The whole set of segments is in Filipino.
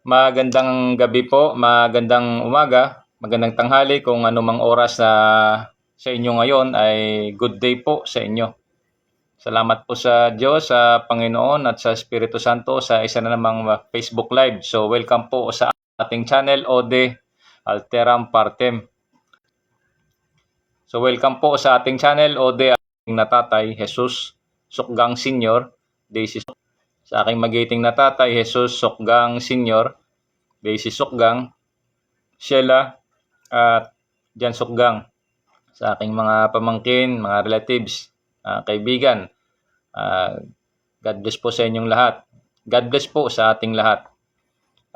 Magandang gabi po, magandang umaga, magandang tanghali kung anumang oras na sa inyo ngayon ay good day po sa inyo. Salamat po sa Diyos, sa Panginoon at sa Espiritu Santo sa isa na namang Facebook Live. So welcome po sa ating channel Ode Alteram Partem. So welcome po sa ating channel Ode ating natatay Jesus Sukgang Senior, Daisy sa aking magiting na tatay, Jesus Sukgang Senior, Daisy Sukgang, Sheila, at Jan Sukgang. Sa aking mga pamangkin, mga relatives, kaibigan, God bless po sa inyong lahat. God bless po sa ating lahat.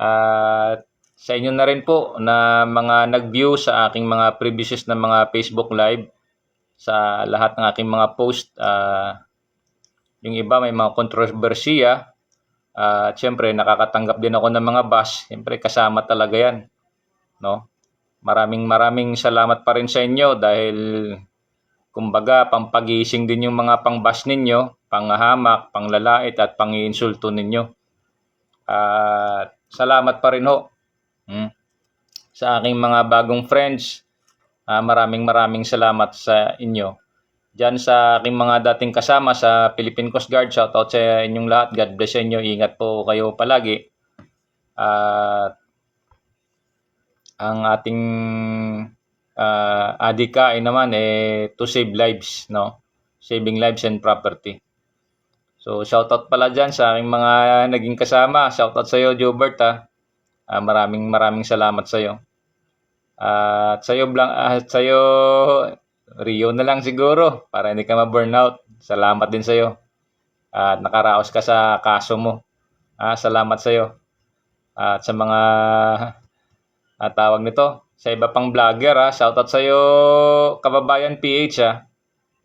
At sa inyo na rin po na mga nag-view sa aking mga previous na mga Facebook Live, sa lahat ng aking mga post, yung iba may mga kontrobersiya, at syempre nakakatanggap din ako ng mga bash. Syempre kasama talaga yan, no? Maraming salamat pa rin sa inyo dahil kumbaga pampagising din yung mga pang-bash ninyo, panghahamak, panglalait at pangiinsulto ninyo. Salamat pa rin ho. Sa aking mga bagong friends, maraming salamat sa inyo. Diyan sa aking mga dating kasama sa Philippine Coast Guard, shoutout sa inyong lahat. God bless sa inyo. Ingat po kayo palagi. Ang ating adhikain naman to save lives, no? Saving lives and property. So shoutout pala diyan sa aking mga naging kasama. Shoutout sa iyo, Jobert, maraming salamat sa iyo. At sa iyo Rio na lang siguro para hindi ka ma-burnout. Salamat din sa iyo. At nakaraos ka sa kaso mo. Salamat sa iyo. At sa mga tawag nito, sa iba pang vlogger, shoutout sa iyo, kababayan PH,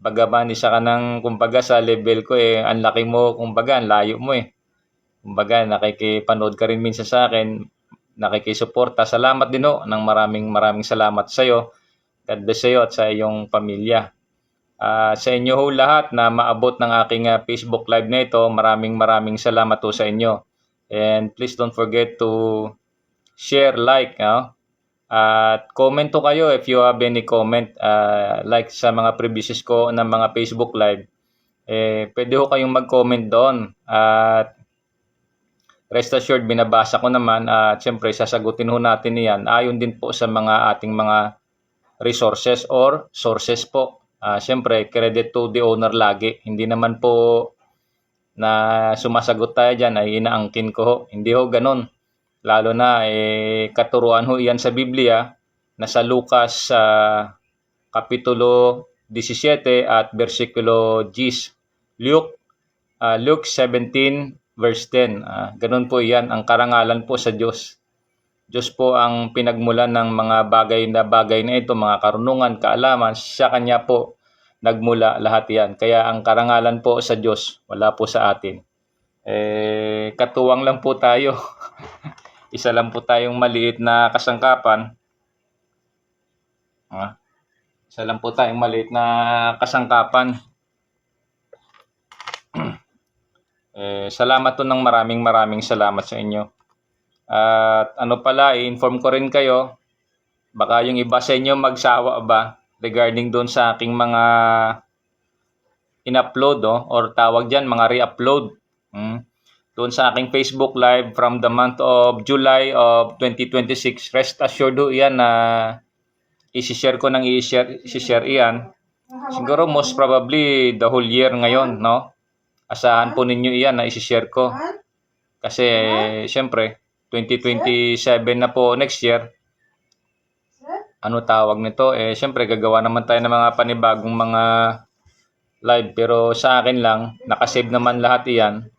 Bagaman isa ka ng kumbaga sa level ko ang laki mo, kumbaga ang layo mo Kumbaga nakikipanood ka rin minsan sa akin, nakikisuporta. Salamat din ng maraming salamat sa iyo. God bless sa iyo at sa iyong pamilya. Sa inyo ho lahat na maabot ng aking Facebook Live na ito, maraming salamat po sa inyo. And please don't forget to share, like, at comment to kayo if you have any comment, like sa mga previous ko ng mga Facebook Live. Pwede ho kayong mag-comment doon. At rest assured, binabasa ko naman at syempre sasagutin ho natin iyan. Ayon din po sa mga ating mga resources or sources po. Syempre, credit to the owner lagi. Hindi naman po na sumasagot tayo dyan ay inaangkin ko ho. Hindi ho ganun. Lalo na katuruan ho iyan sa Biblia na sa Lucas Kapitulo 17 at versikulo 10. Luke 17 verse 10. Ganun po iyan ang karangalan po sa Diyos. Diyos po ang pinagmulan ng mga bagay na ito, mga karunungan, kaalaman. Sa Kanya po nagmula lahat yan. Kaya ang karangalan po sa Diyos, wala po sa atin. Katuwang lang po tayo. Isa lang po tayong maliit na kasangkapan. Isa lang po tayong maliit na kasangkapan. Salamat to ng maraming salamat sa inyo. At i-inform ko rin kayo, baka yung iba sa inyo magsawa ba regarding doon sa aking mga in-upload or tawag dyan, mga re-upload. Doon sa aking Facebook Live from the month of July of 2026. Rest assured yan na i-share ko nang i-share iyan. Siguro most probably the whole year ngayon, no? Asahan po ninyo iyan na i-share ko. Kasi syempre 2027 na po next year. Tawag nito? Syempre gagawa naman tayo ng mga panibagong mga live. Pero sa akin lang, nakasave naman lahat iyan.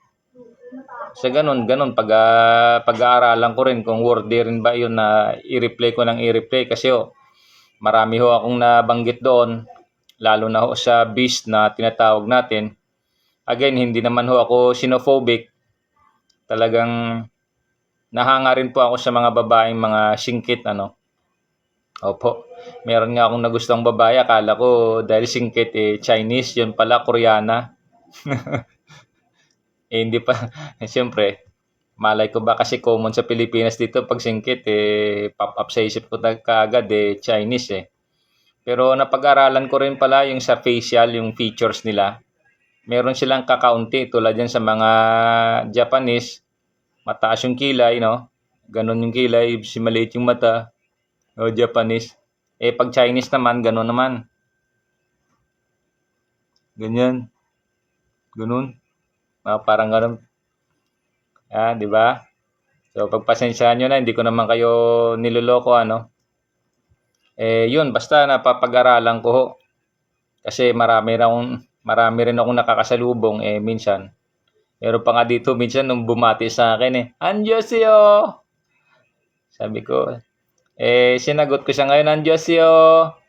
Sa ganun, pag-aaralan ko rin kung worthy rin ba yun na i-replay ko ng i-replay. Kasi marami ho akong nabanggit doon, lalo na ho sa beast na tinatawag natin. Again, hindi naman ho ako xenophobic. Talagang nahanga rin po ako sa mga babaeng mga singkit, Opo, meron nga akong nagustong babae, akala ko dahil singkit Chinese, yun pala Koreana. Hindi pa, siyempre, Malay ko ba kasi common sa Pilipinas dito pag singkit pop up sa isip ko kaagad Chinese Pero napag-aralan ko rin pala yung sa facial, yung features nila. Meron silang kakaunti tulad yan sa mga Japanese, mataas yung kilay, no? Ganon yung kilay, si maliit yung mata, o Japanese. Pag Chinese naman, ganon naman. Ganyan. Ganon. Parang ganon. Di ba? So, pagpasensyahan nyo na, hindi ko naman kayo niloloko, ano? Yun, basta napapag-aralan ko ho. Kasi marami rin akong nakakasalubong, minsan. Meron pa nga dito, minsan, nung bumati sa akin, Anjosyo! Sabi ko, sinagot ko siya ngayon, Anjosyo!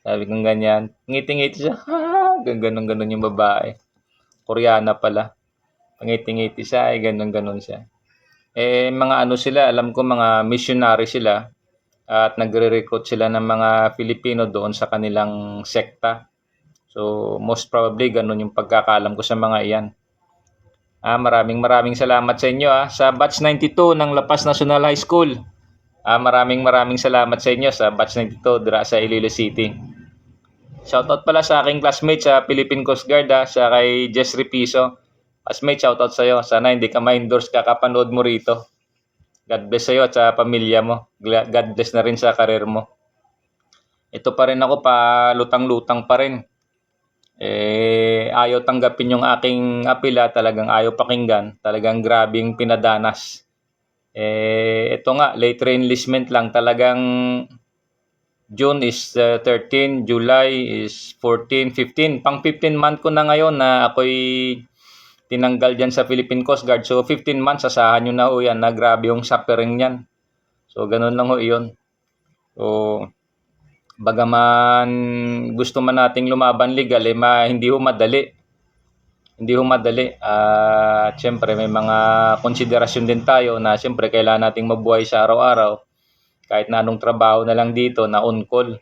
Sabi ko ganyan. Ngiti-ngiti siya, ganon-ganon yung babae. Koreana pala. Pangiti-ngiti siya, ganon-ganon siya. Mga ano sila, alam ko mga missionary sila at nagre-recruit sila ng mga Filipino doon sa kanilang sekta. So, most probably, ganun yung pagkakalam ko sa mga iyan. Maraming salamat sa inyo sa batch 92 ng La Paz National High School. Maraming salamat sa inyo sa batch 92 dira sa Iloilo City. Shoutout pala sa aking classmate sa Philippine Coast Guard sa kay Jess Ripiso. Classmate, shoutout sa iyo. Sana hindi ka ma-endorse kakapanood mo rito. God bless sa iyo at sa pamilya mo. God bless na rin sa karir mo. Ito pa rin ako, lutang-lutang pa rin. Ayaw tanggapin yung aking apila, talagang ayaw pakinggan. Talagang grabing pinadanas. Ito nga, late re-enlistment lang. Talagang June is 13, July is 14, 15. Pang 15 month ko na ngayon na ako'y tinanggal dyan sa Philippine Coast Guard. So, 15 months, asahan nyo na ho yan na grabe yung suffering yan. So, ganun lang ho yun. So, bagaman gusto man nating lumaban legal, hindi ho madali. Hindi ho madali. Siyempre, may mga konsiderasyon din tayo na siyempre kailangan nating mabuhay sa araw-araw. Kahit na anong trabaho na lang dito na on-call.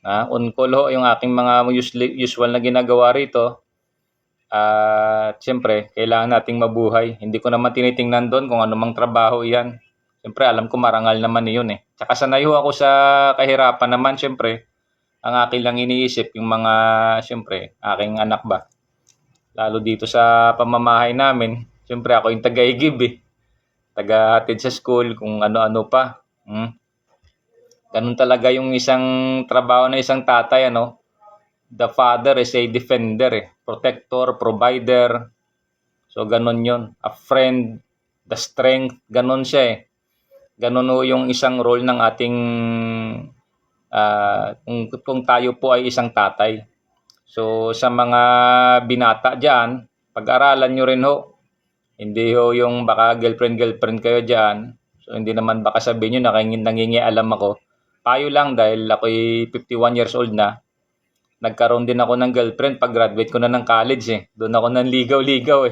On-call ho yung aking mga usual na ginagawa rito. Siyempre, kailangan nating mabuhay. Hindi ko naman tinitingnan doon kung anumang trabaho iyan. Siyempre, alam ko marangal naman yun Tsaka sanay ho ako sa kahirapan naman, siyempre. Ang akin lang iniisip, yung mga, siyempre, aking anak ba. Lalo dito sa pamamahay namin, siyempre ako yung taga-igib Taga-hatid sa school, kung ano-ano pa. Ganun talaga yung isang trabaho na isang tatay, The father is a defender protector, provider. So, ganun yun. A friend, the strength, ganun siya Ganun ho yung isang role ng ating, kung tayo po ay isang tatay. So, sa mga binata dyan, pag-aralan nyo rin ho. Hindi ho yung baka girlfriend kayo dyan. So, hindi naman baka sabihin nyo nangingialam ako. Payo lang dahil ako'y 51 years old na. Nagkaroon din ako ng girlfriend pag graduate ko na ng college Doon ako nang ligaw-ligaw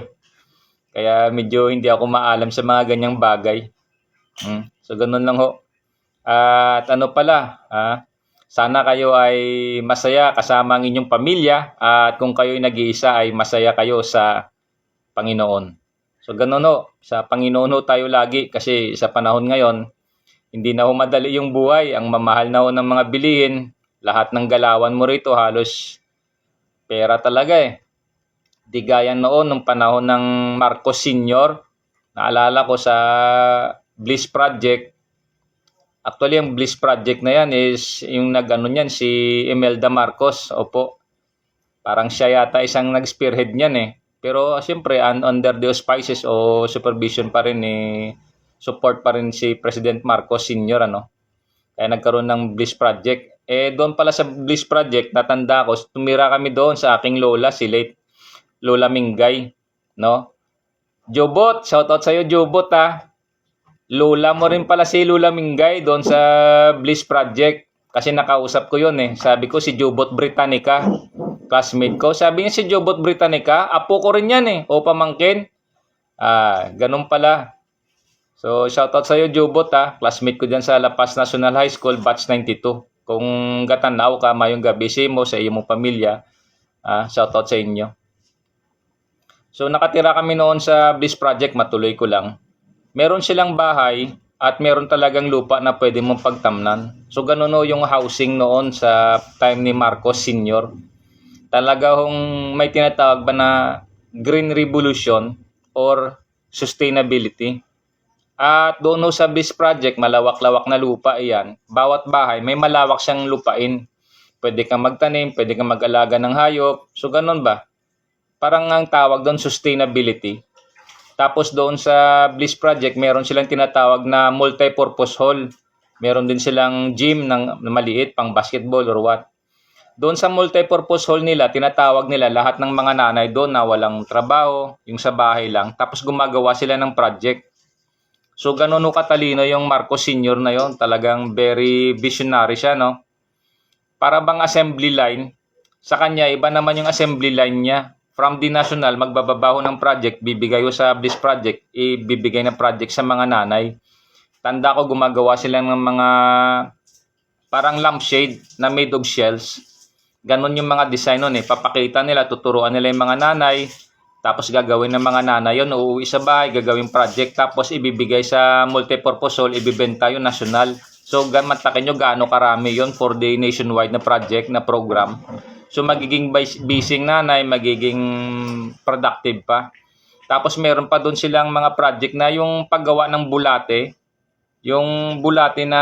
Kaya medyo hindi ako maalam sa mga ganyang bagay. So ganun lang ho. At ano pala, sana kayo ay masaya kasama ang inyong pamilya at kung kayo ay nag-iisa ay masaya kayo sa Panginoon. So ganun ho, sa Panginoon ho tayo lagi kasi sa panahon ngayon, hindi na ho madali yung buhay. Ang mamahal na ho ng mga bilihin. Lahat ng galawan mo rito halos pera talaga Di gaya noon nung panahon ng Marcos Sr. Naalala ko sa Bliss Project. Actually, ang Bliss Project na yan is yung nag-ano niyan, si Imelda Marcos. Opo. Parang siya yata isang nag-spearhead niyan Pero siyempre, under the auspices o supervision pa rin support pa rin si President Marcos Sr. Kaya nagkaroon ng Bliss Project. Doon pala sa Bliss Project, natanda ko, tumira kami doon sa aking lola, si late Lola Mingay, Jobot, shoutout sa'yo, Jobot, Lola mo rin pala si Lola Mingay doon sa Bliss Project. Kasi nakausap ko yun Sabi ko, si Jobot Britannica, classmate ko. Sabi niya, si Jobot Britannica, apo ko rin yan o pamangkin. Ganun pala. So, shoutout sa'yo, Jobot, classmate ko dyan sa La Paz National High School, batch 92. Kung gatanaw ka mayong gabi mo sa iyong pamilya, shoutout sa inyo. So, nakatira kami noon sa Bliss Project, matuloy ko lang. meron silang bahay at meron talagang lupa na pwede mong pagtamnan. So ganun yung housing noon sa time ni Marcos Sr. Talaga may tinatawag ba na Green Revolution or sustainability. At doon sa BIS project, malawak-lawak na lupa iyan. Bawat bahay, may malawak siyang lupain. Pwede kang magtanim, pwede kang mag-alaga ng hayop. So ganun ba? Parang ang tawag doon sustainability. Tapos doon sa Bliss Project, meron silang tinatawag na multi-purpose hall. Meron din silang gym na maliit, pang basketball or what. Doon sa multi-purpose hall nila, tinatawag nila lahat ng mga nanay doon na walang trabaho, yung sa bahay lang. Tapos gumagawa sila ng project. So ganun katalino yung Marcos Sr. na yon, talagang very visionary siya, no? Para bang assembly line, sa kanya iba naman yung assembly line niya. From the national, magbababaho ng project, bibigay ko sa Bliss Project, ibibigay na project sa mga nanay. Tanda ko gumagawa sila ng mga parang lampshade na made of shells. Ganon yung mga design nun Papakita nila, tuturuan nila yung mga nanay. Tapos gagawin ng mga nanay yun, uuwi sa bahay, gagawin project. Tapos ibibigay sa multipurpose hall, ibibenta yung national. So mantakin nyo gaano karami yon for the nationwide na project, na program. So magiging busy nanay, magiging productive pa. Tapos meron pa doon silang mga project na yung paggawa ng bulate. Yung bulate na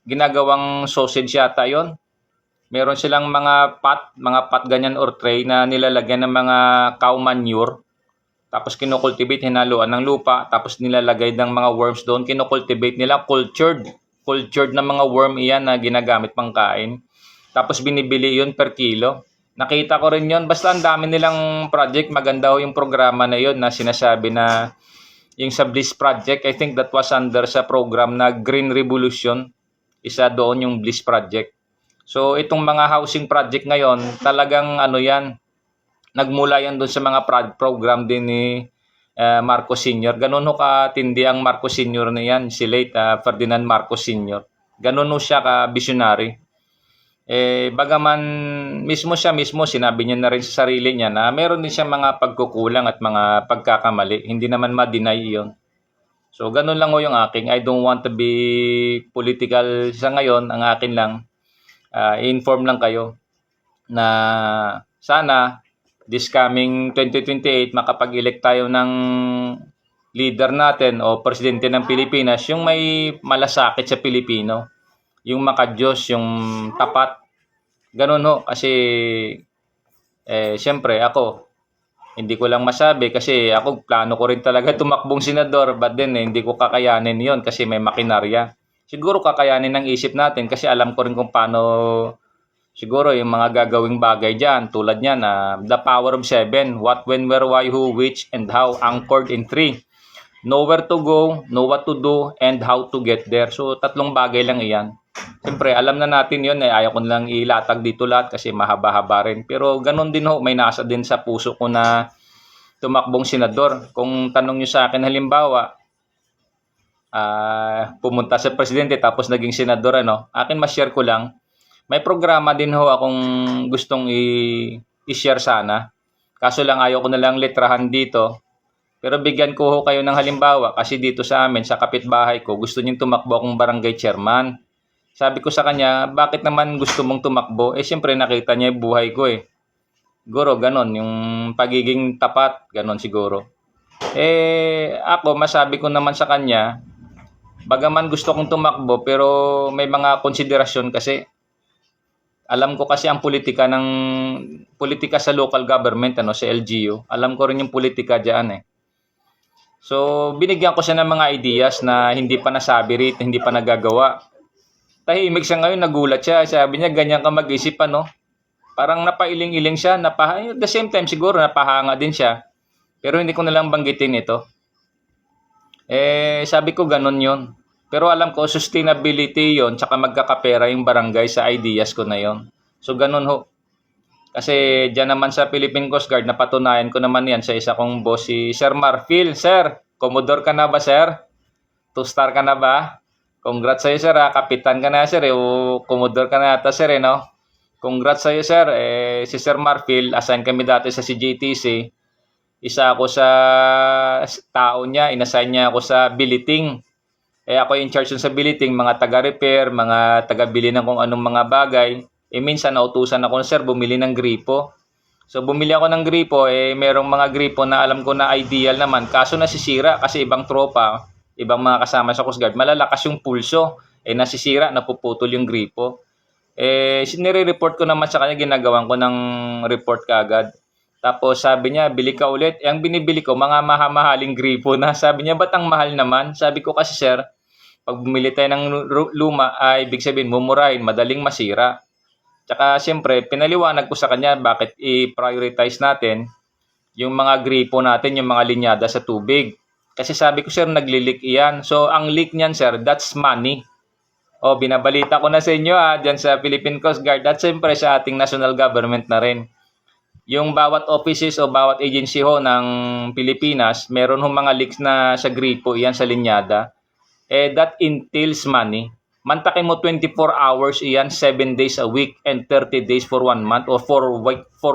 ginagawang sausage yata yon. Meron silang mga pot ganyan or tray na nilalagyan ng mga cow manure. Tapos kinocultivate, hinaluan ng lupa. Tapos nilalagay ng mga worms doon. Kinocultivate nila, cultured na mga worm iyan na ginagamit pang kain. Tapos binibili yun per kilo. Nakita ko rin yun. Basta ang dami nilang project. Maganda yung programa na yun na sinasabi na yung sa Bliss Project. I think that was under sa program na Green Revolution. Isa doon yung Bliss Project. So itong mga housing project ngayon, talagang nagmula yan doon sa mga program din ni Marcos Sr. Ganun katindi ang Marcos Sr. na yan, si late Ferdinand Marcos Sr. Ganun siya ka-visionary. Bagaman mismo sinabi niya na rin sa sarili niya na meron din siya mga pagkukulang at mga pagkakamali. Hindi naman ma-deny yun. So ganun lang yung aking. I don't want to be political sa ngayon. Ang akin lang, inform lang kayo na sana this coming 2028 makapag-elect tayo ng leader natin o presidente ng Pilipinas, yung may malasakit sa Pilipino, yung makadiyos, yung tapat. Ganun kasi siyempre ako hindi ko lang masabi kasi ako plano ko rin talaga tumakbong senador, but then hindi ko kakayanin yon kasi may makinarya. Siguro kakayanin ng isip natin kasi alam ko rin kung paano siguro yung mga gagawing bagay dyan. Tulad niyan, the power of 7. What, when, where, why, who, which, and how. Anchored in 3. Know where to go, know what to do, and how to get there. So, 3 bagay lang iyan. Siyempre, alam na natin yun. Ayaw ko lang ilatag dito lahat kasi mahaba-haba rin. Pero ganun din may nasa din sa puso ko na tumakbong senador. Kung tanong nyo sa akin halimbawa, pumunta sa presidente tapos naging senador, akin ma-share ko lang. May programa din akong gustong i-share sana. Kaso lang ayaw ko na lang litrahan dito. Pero bigyan ko kayo ng halimbawa kasi dito sa amin, sa kapitbahay ko, gusto niyang tumakbo akong barangay chairman. Sabi ko sa kanya, bakit naman gusto mong tumakbo? Siyempre nakita niya yung buhay ko Siguro ganon, yung pagiging tapat, ganon siguro. Ako, masabi ko naman sa kanya, bagaman gusto kong tumakbo pero may mga konsiderasyon kasi. Alam ko kasi ang politika sa local government sa LGU. Alam ko rin yung politika diyan So binigyan ko siya ng mga ideas na hindi pa nasabi rito, hindi pa nagagawa. Tahimik siya ngayon, nagulat siya. Sabi niya ganyan ka mag-isip Parang napailing-iling siya, at the same time siguro napahanga din siya. Pero hindi ko na lang banggitin ito. Sabi ko ganun 'yon. Pero alam ko, sustainability yon, tsaka magkakapera yung barangay sa ideas ko na yon. So, ganun Kasi dyan naman sa Philippine Coast Guard, napatunayan ko naman yan sa isa kong boss, si Sir Marfil. Sir, Commodore ka na ba, sir? 2-star ka na ba? Congrats sa'yo, sir. Kapitan ka na, sir. O Commodore ka na ata, sir, Congrats sa'yo, sir. Si Sir Marfil, assign kami dati sa CJTC. Isa ako sa tao niya, inassign niya ako sa billeting. Ako yung charge dun sa billeting, mga taga-repair, mga taga-bili ng kung anong mga bagay. Minsan nautusan ako, sir, bumili ng gripo. So bumili ako ng gripo, merong mga gripo na alam ko na ideal naman, kaso nasisira kasi ibang tropa, ibang mga kasama sa Coast Guard, malalakas yung pulso, nasisira, napuputol yung gripo. Nire-report ko naman sa kanya, ginagawan ko ng report kaagad. Tapos sabi niya, bili ka ulit. Ang binibili ko, mga mahamahaling gripo na. Sabi niya, ba't ang mahal naman? Sabi ko kasi, sir, pag bumili tayo ng luma, ay ibig sabihin, mumurahin, madaling masira. Tsaka siyempre, pinaliwanag ko sa kanya bakit i-prioritize natin yung mga gripo natin, yung mga linyada sa tubig. Kasi sabi ko, sir, nagli-leak iyan. So, ang leak niyan, sir, that's money. Binabalita ko na sa inyo dyan sa Philippine Coast Guard at siyempre sa ating national government na rin. Yung bawat offices o bawat agency ho ng Pilipinas, meron ho mga leaks na sa gripo iyan sa linyada. That entails money. Mantakin mo 24 hours iyan, 7 days a week and 30 days for 1 month or 4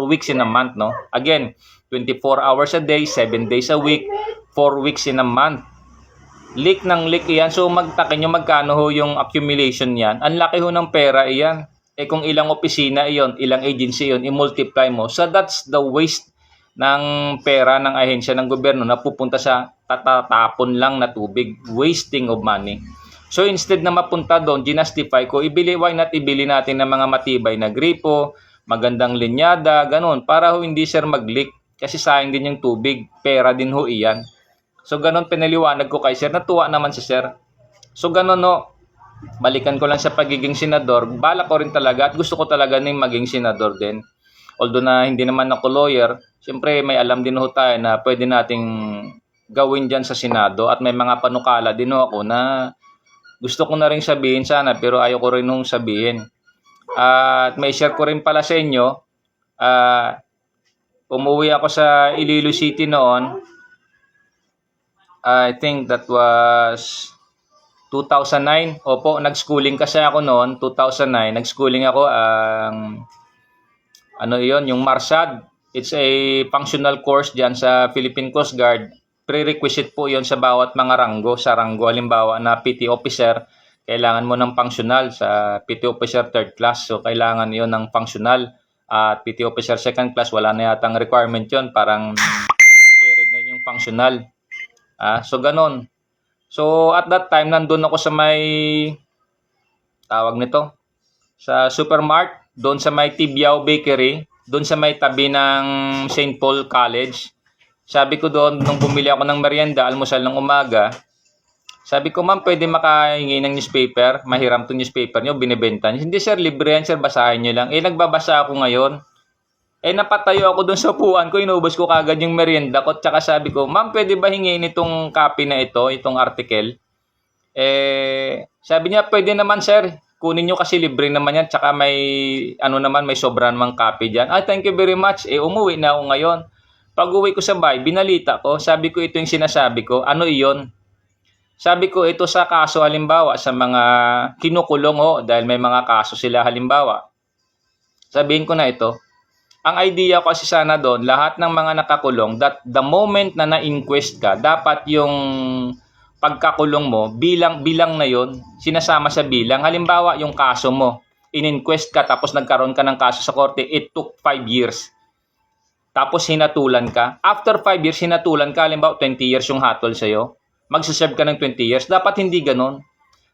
weeks in a month, no? Again, 24 hours a day, 7 days a week, 4 weeks in a month. Leak ng leak iyan. So magtakin nyo magkano ho yung accumulation niyan. Ang laki ho ng pera iyan. Kung ilang opisina iyon, ilang agency iyon, i-multiply mo. So that's the waste ng pera ng ahensya ng gobyerno na pupunta sa tatatapon lang na tubig, wasting of money. So instead na mapunta doon, ginastify ko, why not ibili natin ng mga matibay na gripo, magandang linyada, ganun, para ho hindi sir mag-leak, kasi sayang din yung tubig, pera din ho iyan. So ganun pinaliwanag ko kay sir, natuwa naman si sir. So ganun no, balikan ko lang sa pagiging senador, balak ko rin talaga at gusto ko talaga ning maging senador din. Although na hindi naman ako lawyer, siyempre may alam din ho tayo na pwede nating gawin dyan sa Senado at may mga panukala din ho ako na gusto ko na rin sabihin sana pero ayaw ko rin hong sabihin. At may share ko rin pala sa inyo, umuwi ako sa Iloilo City noon, I think that was 2009. Opo, nag-schooling kasi ako noon, 2009. Nag-schooling ako yung MARSAD. It's a functional course diyan sa Philippine Coast Guard. Prerequisite po 'yon sa bawat mga ranggo. Sa ranggo halimbawa na PT officer, kailangan mo ng functional sa PT officer 3rd class. So kailangan 'yon ng functional. At PT officer 2nd class wala na yatang requirement 'yon, parang carried na yung functional. So ganon. So at that time nandun ako sa may tawag nito sa Supermart, doon sa may Tibiao Bakery, doon sa may tabi ng St. Paul College. Sabi ko doon, nung bumili ako ng merienda, almusal ng umaga, sabi ko, ma'am, pwede makahingi ng newspaper? Mahiram to newspaper nyo, binibenta nyo. Hindi sir, libre yan sir, basahin nyo lang. Nagbabasa ako ngayon. Napatayo ako doon sa upuan ko, inubos ko kagad yung merienda ko. Tsaka sabi ko, ma'am, pwede ba hingin itong copy na ito, itong article? Sabi niya, pwede naman sir. Kunin nyo kasi libre naman yan. Tsaka may, may sobra namang copy dyan. Thank you very much. Umuwi na ako ngayon. Pag uwi ko sa bahay, binalita ko. Sabi ko, ito yung sinasabi ko. Ano iyon? Sabi ko, ito sa kaso halimbawa, sa mga kinukulong dahil may mga kaso sila halimbawa. Sabihin ko na ito. Ang idea ko kasi sana doon, lahat ng mga nakakulong, that the moment na na-inquest ka, dapat yung pagkakulong mo, bilang na yon sinasama sa bilang. Halimbawa, yung kaso mo, in-inquest ka tapos nagkaroon ka ng kaso sa korte, it took 5 years. Tapos hinatulan ka. After 5 years, hinatulan ka, halimbawa 20 years yung hatol sa'yo, magsaserve ka ng 20 years. Dapat hindi ganon.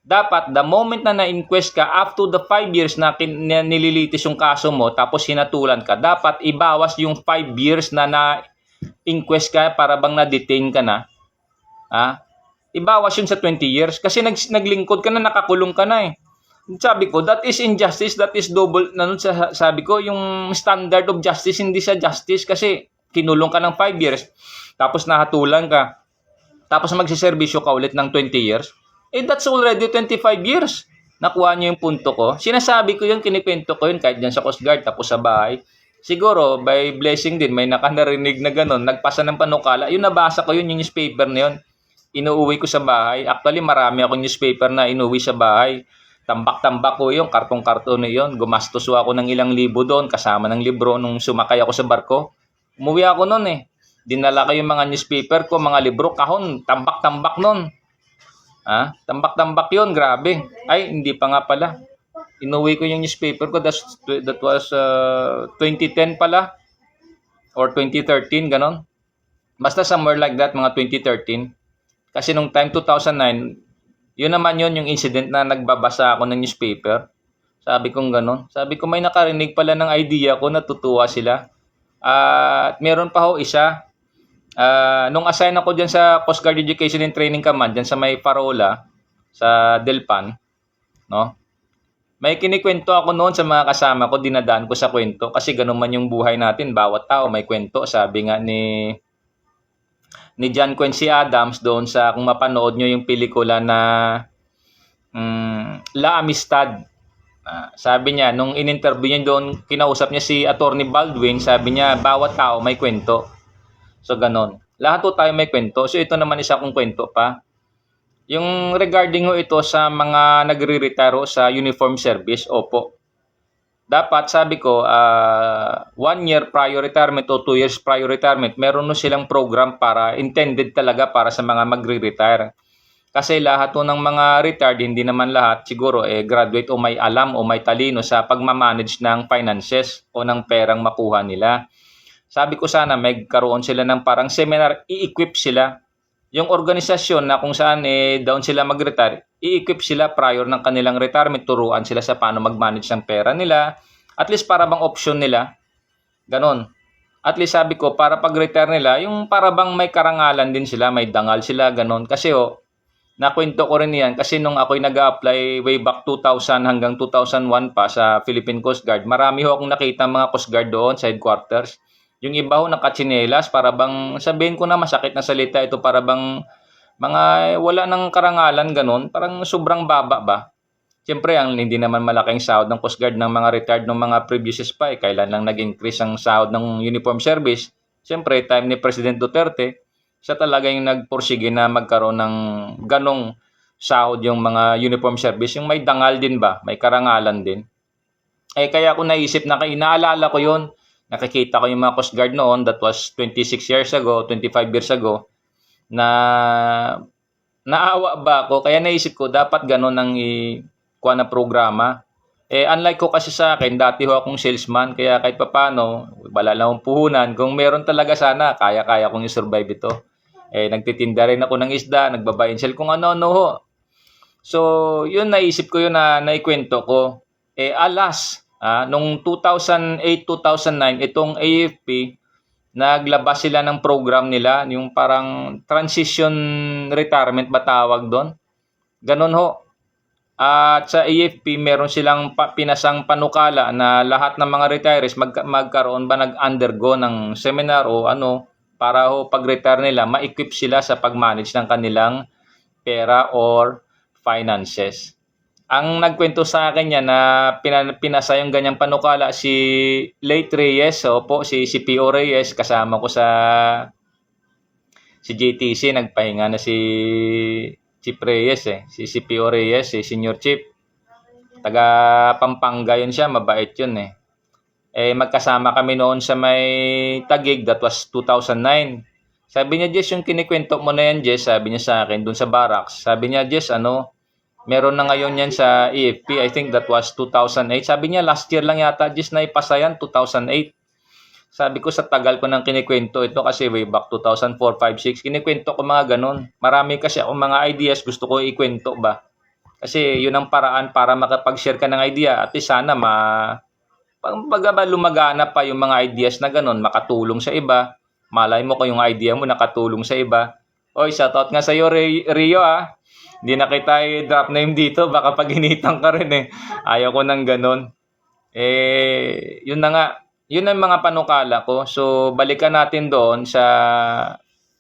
Dapat, the moment na na-inquest ka, after the 5 years na nililitis yung kaso mo, tapos hinatulan ka, dapat ibawas yung 5 years na na-inquest ka para bang na-detain ka na. Ibawas yun sa 20 years kasi naglingkod ka na, nakakulong ka na Sabi ko, that is injustice, that is double. Sabi ko, yung standard of justice, hindi sa justice kasi kinulong ka ng 5 years, tapos nahatulan ka, tapos magsiservisyo ka ulit ng 20 years. That's already 25 years. Nakuha niyo yung punto ko. Sinasabi ko yun, kinikwento ko yun kahit dyan sa Coast Guard, tapos sa bahay. Siguro, by blessing din, may nakanarinig na gano'n, nagpasa ng panukala. Yung nabasa ko yun, yung newspaper na yun. Inuuwi ko sa bahay. Actually, marami akong newspaper na inuwi sa bahay. Tambak-tambak ko yun, kartong-karton na yun. Gumastos ako ng ilang libo doon, kasama ng libro nung sumakay ako sa barko. Umuwi ako noon dinala ko yung mga newspaper ko, mga libro, kahon, tambak-tambak nun. Tambak-tambak yun, grabe. Ay, hindi pa nga pala. Inuwi ko yung newspaper ko, that was 2010 pala, or 2013, ganon. Basta somewhere like that, mga 2013. Kasi nung time 2009, yun naman yun yung incident na nagbabasa ako ng newspaper. Sabi kong ganon. Sabi ko may nakarinig pala ng idea ko, natutuwa sila. At meron pa ho isa. Nung assign ako dyan sa Coast Guard Education and Training Command, dyan sa may Parola, sa Delpan, no? May kinikwento ako noon sa mga kasama ko, dinadaan ko sa kwento kasi ganun man yung buhay natin, bawat tao may kwento. Sabi nga ni John Quincy Adams doon sa, kung mapanood nyo yung pelikula na La Amistad. Sabi niya, nung in-interview niya doon, kinausap niya si Attorney Baldwin, sabi niya, bawat tao may kwento. So, ganon. Lahat po tayo may kwento. So, ito naman isa kong kwento pa. Yung regarding ho ito sa mga nagre-retire sa uniform service, opo. Dapat, sabi ko, 1 year prior retirement o 2 years prior retirement, meron no silang program para, intended talaga para sa mga magre-retire. Kasi lahat po ng mga retired, hindi naman lahat, siguro graduate o may alam o may talino sa pagmamanage ng finances o ng perang makuha nila. Sabi ko sana may karoon sila ng parang seminar, i-equip sila. Yung organisasyon na kung saan down sila mag-retire, i-equip sila prior ng kanilang retirement, turuan sila sa paano mag-manage ng pera nila. At least para bang option nila. Ganon. At least sabi ko, para pag-retire nila, yung para bang may karangalan din sila, may dangal sila, ganon. Kasi nakwento ko rin yan kasi nung ako'y nag-apply way back 2000 hanggang 2001 pa sa Philippine Coast Guard, marami ho akong nakita mga Coast Guard doon sa headquarters. Yung iba ho nakatsinelas, para bang, sabihin ko na masakit na salita ito, para bang mga wala ng karangalan, ganon. Parang sobrang baba ba? Siyempre, hindi naman malaking sahod ng Coast Guard ng mga retired ng mga previous pa. Kailan lang nag-increase ang sahod ng uniform service? Siyempre, time ni President Duterte, siya talaga yung nagpursige na magkaroon ng ganong sahod yung mga uniform service. Yung may dangal din ba? May karangalan din. Kaya ako naisip na inaalala ko yun. Nakikita ko yung mga Coast Guard noon, that was 26 years ago, 25 years ago, na naawa ba ako? Kaya naisip ko, dapat gano'n ang kuha na programa. Unlike ko kasi sa akin, dati ho akong salesman, kaya kahit papano, wala lang akong puhunan. Kung meron talaga sana, kaya-kaya kong i-survive ito. Nagtitinda rin ako ng isda, nagbabuy and sell kung ano-ano ho. So, yun naisip ko yun na naikwento ko. Alas, nung 2008-2009, itong AFP, naglabas sila ng program nila, yung parang transition retirement ba tawag doon? Ganon ho. At sa AFP, meron silang pinasang panukala na lahat ng mga retirees magkaroon ba nag-undergo ng seminar o ano, para ho pag-retire nila, ma-equip sila sa pag-manage ng kanilang pera or finances. Ang nagkwento sa akin yan na pinasa yung ganyang panukala si late Reyes, si P.O. Reyes, kasama ko sa JTC, nagpahinga na si Chief Reyes si P.O. Reyes, Senior Chief. Taga Pampanga yun siya, mabait yun magkasama kami noon sa may Taguig, that was 2009. Sabi niya, Jess, yung kinikwento mo na yan, Jess, sabi niya sa akin, dun sa barracks. Sabi niya, Jess, meron na ngayon yan sa EFP. I think that was 2008. Sabi niya, last year lang yata, Jess, na ipasa yan, 2008. Sabi ko, sa tagal ko nang kinikwento ito kasi way back 2004, 5, 6, kinikwento ko mga ganun. Marami kasi ako mga ideas, gusto ko ikwento ba? Kasi yun ang paraan para makapag-share ka ng idea. At least sana lumagana pa yung mga ideas na ganun, makatulong sa iba. Malay mo ko yung idea mo nakatulong sa iba. Oy, shoutout nga sa'yo, Rio Hindi na kita drop name dito, baka paginitan ka rin Ayaw ko ng ganun. Yun na nga. Yun ang mga panukala ko. So, balikan natin doon sa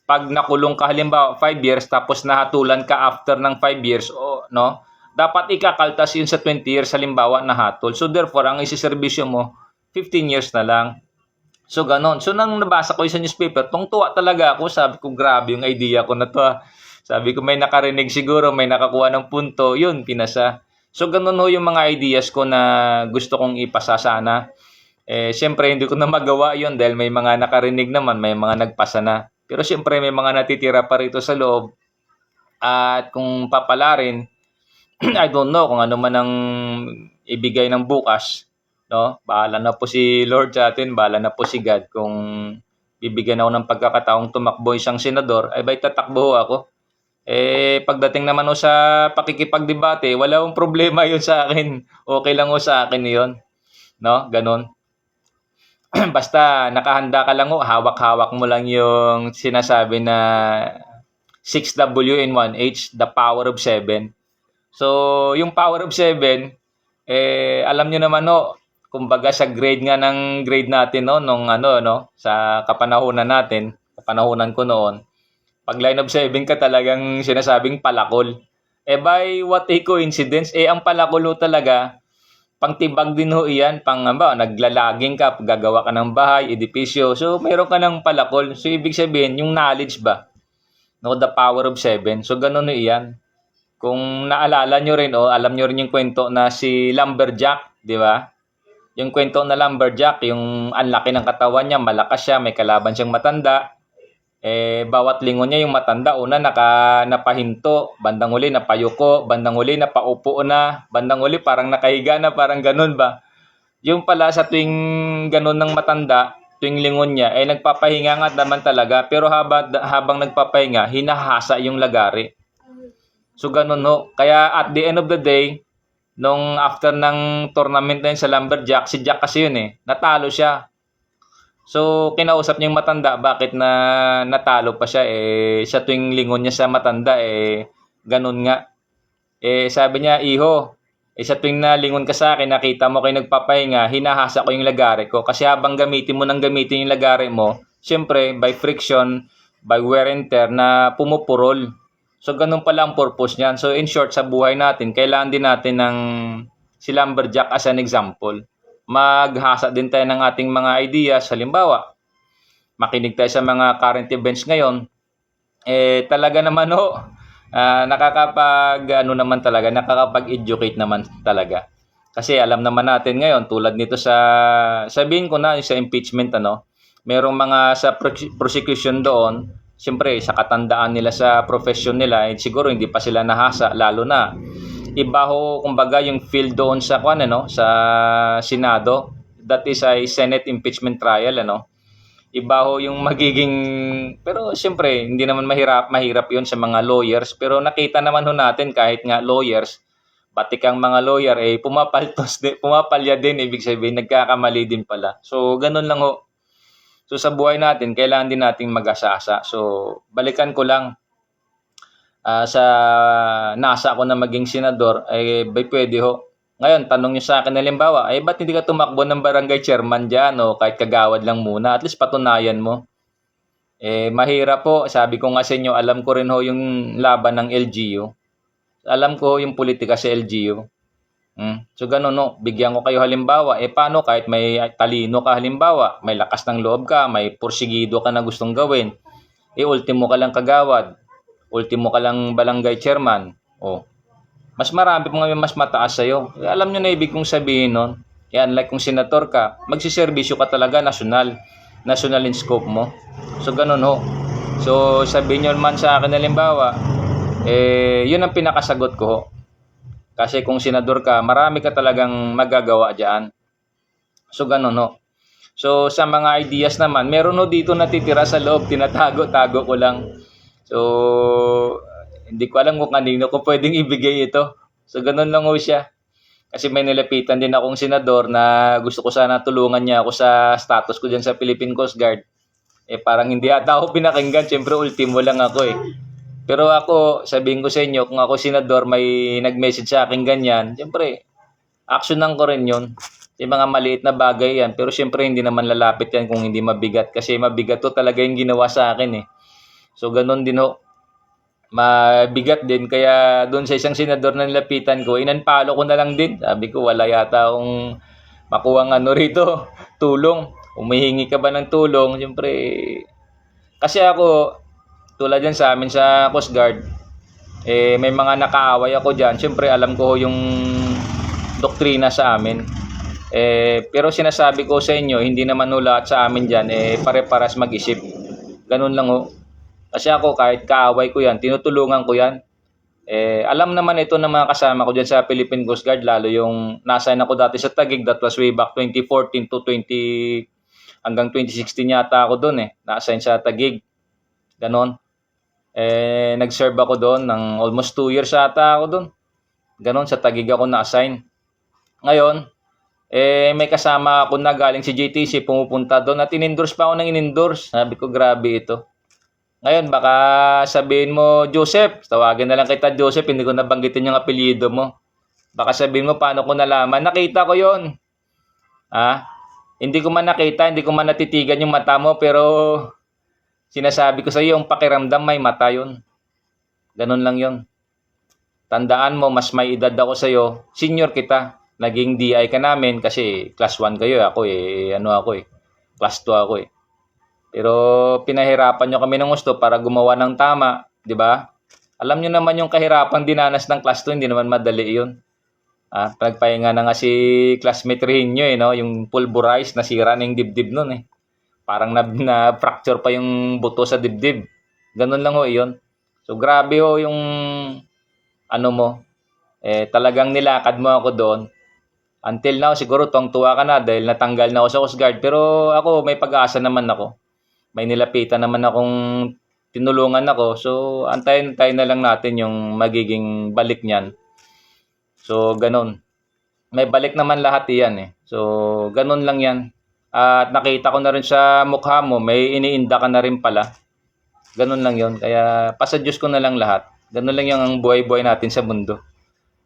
pag nakulong ka, halimbawa 5 years, tapos nahatulan ka after ng 5 years, no? Dapat ikakaltas yun sa 20 years, halimbawa nahatol. So, therefore, ang isiservisyo mo, 15 years na lang. So, ganon. So, nang nabasa ko sa newspaper, tungtuwa talaga ako. Sabi ko, grabe yung idea ko na to. Sabi ko, may nakarinig siguro, may nakakuha ng punto. Yun, pinasa. So, ganon ho yung mga ideas ko na gusto kong ipasa sana. Siyempre hindi ko na magawa yon dahil may mga nakarinig naman, may mga nagpasa na. Pero siyempre may mga natitira pa rito sa loob. At kung papalarin, I don't know kung ano man ang ibigay ng bukas, no? Bahala na po si Lord sa atin, bahala na po si God kung bibigyan ako ng pagkakataong tumakbo isang senador, ay ba'y tatakbo ako. Pagdating naman o sa pakikipagdebate, wala akong problema yun sa akin. Okay lang o sa akin yun. No? Ganon. Basta nakahanda ka lang o, hawak-hawak mo lang yung sinasabi na 6W in 1H, the power of 7. So, yung power of 7, alam nyo naman o, kumbaga sa grade nga ng grade natin no, nung sa kapanahunan natin, kapanahunan ko noon, pag line of 7 ka talagang sinasabing palakol. By what a coincidence, ang palakol talaga, pangtibag din ho iyan, naglalaging ka, gagawa ka ng bahay, edipisyo, so meron ka ng palakol. So ibig sabihin, yung knowledge ba, no, the power of 7, so ganun ho iyan. Kung naalala nyo rin, alam nyo rin yung kwento na si Lumberjack, di ba? Yung kwento na Lumberjack, yung ang laki ng katawan niya, malakas siya, may kalaban siyang matanda. Bawat lingon niya yung matanda, una napahinto, bandang uli napayuko, bandang uli napaupo na, bandang uli parang nakahiga na, parang ganun ba? Yung pala sa tuwing ganun ng matanda, tuwing lingon niya, nagpapahinga nga naman talaga, pero habang nagpapahinga, hinahasa yung lagari. So ganun ho. Kaya at the end of the day, nung after ng tournament na yun sa Lumberjack, si Jack kasi yun natalo siya. So, kinausap niya yung matanda, bakit na natalo pa siya, sa tuwing lingon niya sa matanda, ganun nga. Sabi niya, iho, sa tuwing nalingon ka sa akin, nakita mo kayo nagpapahinga, hinahasa ko yung lagari ko. Kasi habang gamitin yung lagari mo, syempre, by friction, by wear and tear, na pumupurol. So, ganun pala ang purpose niyan. So, in short, sa buhay natin, kailangan din natin ng si Lumberjack as an example. Maghasa din tayo ng ating mga ideas. Halimbawa, makinig tayo sa mga current events ngayon. Talaga naman nakakapag-educate naman talaga. Kasi alam naman natin ngayon, tulad nito sabihin ko na sa impeachment, merong mga sa prosecution doon, siyempre sa katandaan nila sa profession nila, siguro hindi pa sila nahasa, lalo na iba ho kumbaga yung field doon sa sa Senado, that is a Senate impeachment trial iba ho yung magiging, pero siyempre hindi naman mahirap yun sa mga lawyers, pero nakita naman ho natin kahit nga lawyers, batikang mga lawyer pumapalya din, ibig sabihin nagkakamali din pala. So ganun lang ho. So sa buhay natin kailangan din nating mag-asasa. So balikan ko lang, sa nasa ako na maging senador, bay pwede ho. Ngayon, tanong nyo sa akin, halimbawa, ba't hindi ka tumakbo ng barangay chairman dyan, kahit kagawad lang muna, at least patunayan mo. Mahirap po, sabi ko nga sa inyo, alam ko rin ho yung laban ng LGU. Alam ko yung politika sa LGU. So ganun bigyan ko kayo halimbawa, paano kahit may talino ka halimbawa, may lakas ng loob ka, may porsigido ka na gustong gawin, ultimo ka lang kagawad, ultimo ka lang barangay chairman, mas marami pong mas mataas sa'yo. Alam nyo na ibig kong sabihin nun. Unlike kung senator ka, magsiservisyo ka talaga national in scope mo. So ganun ho. So sabihin nyo naman sa akin halimbawa, yun ang pinakasagot ko ho. Kasi kung senador ka, marami ka talagang magagawa dyan. So ganun ho. So sa mga ideas naman, meron ho dito natitira sa loob, tinatago-tago ko lang. So, hindi ko alam kung kanino ko pwedeng ibigay ito. So, ganun lang ho siya. Kasi may nilapitan din akong senador na gusto ko sana tulungan niya ako sa status ko dyan sa Philippine Coast Guard. Parang hindi ata ako pinakinggan. Siyempre, ultimo lang ako Pero ako, sabihin ko sa inyo, kung ako senador, may nag-message sa akin ganyan, siyempre, actionan ko rin yun. Yung mga maliit na bagay yan. Pero siyempre, hindi naman lalapit yan kung hindi mabigat. Kasi mabigat to talaga yung ginawa sa akin So, ganun din ho. Mabigat din. Kaya doon sa isang senador na nilapitan ko, inanpalo ko na lang din. Sabi ko, wala yata akong makuha rito. Tulong. Humihingi ka ba ng tulong? Siyempre, kasi ako, tulad yan sa amin sa Coast Guard, may mga nakaaway ako dyan. Siyempre, alam ko yung doktrina sa amin. Pero sinasabi ko sa inyo, hindi naman ho lahat sa amin dyan, pare-paras mag-isip. Ganun lang ho. Kasi ako, kahit kaaway ko yan, tinutulungan ko yan. Alam naman ito ng mga kasama ko dyan sa Philippine Coast Guard, lalo yung nasa ako dati sa Taguig, that was way back 2014 to 20, hanggang 2016 yata ako doon na-assign sa Taguig. Ganon. Nag-serve ako doon ng almost 2 years ata ako doon. Ganon, sa Taguig ako na-assign. Ngayon, may kasama ako na galing si JTC, pumupunta doon at in-endorse pa ako ng in-endorse. Sabi ko, grabe ito. Ngayon, baka sabihin mo, Joseph, tawagin na lang kita Joseph, hindi ko nabanggitin yung apelyido mo. Baka sabihin mo, paano ko nalaman? Nakita ko yon. Hindi ko man nakita, hindi ko man natitigan yung mata mo, pero sinasabi ko sa iyo, yung pakiramdam may mata yun. Ganun lang yun. Tandaan mo, mas may edad ako sa iyo, senior kita. Naging DI ka namin kasi class 1 kayo, ako class 2 ako Pero pinahirapan nyo kami ng gusto para gumawa ng tama, di ba? Alam nyo naman yung kahirapan dinanas ng class 2, hindi naman madali yun. Nagpahinga na nga si classmate Rehinyo no? Yung pulverized, nasira na yung dibdib nun Parang na-fracture pa yung buto sa dibdib. Ganun lang yun. So grabe yung talagang nilakad mo ako doon. Until now, siguro tuwang-tuwa ka na dahil natanggal na ako sa Coast Guard. Pero ako, may pag-asa naman ako. May nilapitan naman akong tinulungan ako. So, antayin na lang natin yung magiging balik niyan. So, ganun. May balik naman lahat yan So, ganun lang yan. At nakita ko na rin sa mukha mo, may iniinda ka na rin pala. Ganun lang yon. Kaya, pasadyos ko na lang lahat. Ganun lang yung ang buhay-buhay natin sa mundo.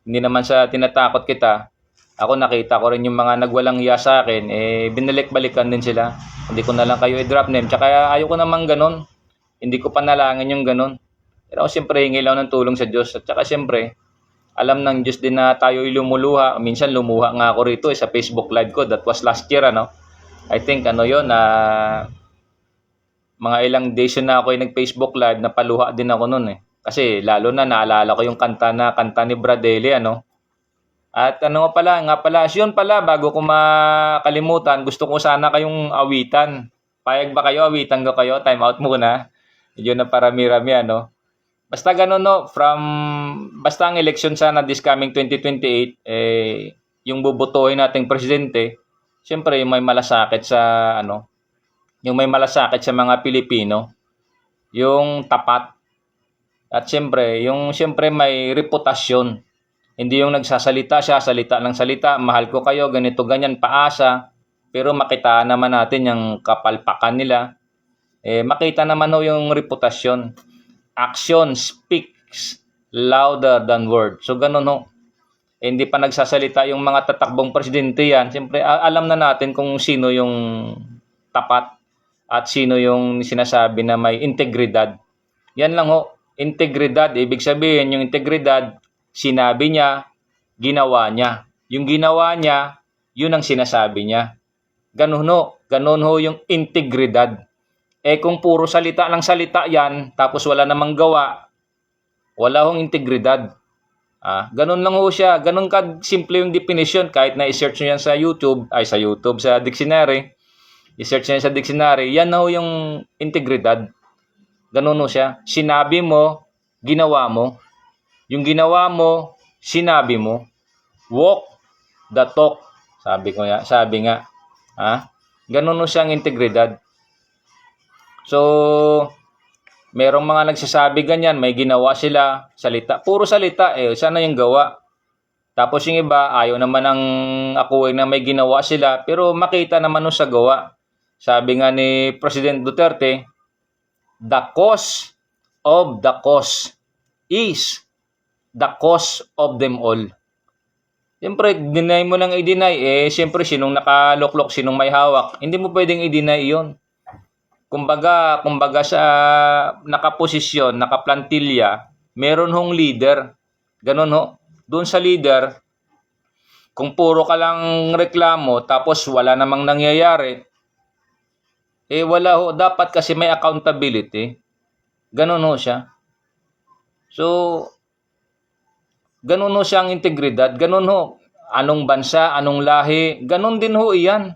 Hindi naman sa tinatakot kita. Ako nakita ko rin yung mga nagwalang hiya sa akin, binalik-balikan din sila. Hindi ko na lang kayo i-drop name. Tsaka ayoko naman ganun. Hindi ko panalangin yung ganun. Pero siyempre, hingi lang ng tulong sa Diyos. At tsaka siyempre, alam ng Diyos din na tayo lumuluha. Minsan lumuha nga ako rito sa Facebook live ko. That was last year, I think, mga ilang days yun na ako nag-Facebook live, napaluha din ako nun Kasi lalo na naalala ko yung kanta ni Bradley, At nga pala, yun pala, bago ko makalimutan, gusto ko sana kayong awitan. Payag ba kayo? Awitan ko kayo? Time out muna. Medyo na parami-rami, Basta ganun, basta ang election sana this coming 2028, yung bubutuhin nating presidente, siyempre yung may malasakit sa, yung may malasakit sa mga Pilipino, yung tapat. At siyempre may reputasyon. Hindi yung nagsasalita siya, salita ng salita, mahal ko kayo, ganito, ganyan, paasa. Pero makita naman natin yung kapalpakan nila. Makita naman yung reputasyon. Action speaks louder than words. So ganun hindi pa nagsasalita yung mga tatakbong presidente yan. Siyempre, alam na natin kung sino yung tapat at sino yung sinasabi na may integridad. Yan lang integridad. Ibig sabihin, yung integridad, sinabi niya, ginawa niya. Yung ginawa niya, yun ang sinasabi niya. Ganun yung integridad. Kung puro salita ng salita yan, tapos wala namang gawa, wala hong integridad. Ganun lang siya. Ganun ka simple yung definition. Kahit na i-search nyo yan sa dictionary. I-search nyo yan sa dictionary. Yan yung integridad. Ganun siya. Sinabi mo, ginawa mo. Yung ginawa mo, sinabi mo. Walk the talk. Sabi nga. Ganun siyang integridad. So, merong mga nagsasabi ganyan, may ginawa sila, salita. Puro salita sana yung gawa. Tapos yung iba, ayaw naman ang akuin na may ginawa sila, pero makita naman sa gawa. Sabi nga ni President Duterte, the cause of the cause is the cause of them all. Siyempre, deny mo nang i-deny. Siyempre, sinong nakaluklok, sinong may hawak. Hindi mo pwedeng i-deny yun. Kumbaga sa nakaposisyon, nakaplantilya, meron leader. Ganun Doon sa leader, kung puro ka lang reklamo, tapos wala namang nangyayari, wala dapat kasi may accountability. Ganun siya. So, ganun siyang integridad. Ganun anong bansa, anong lahi, ganun din ho iyan.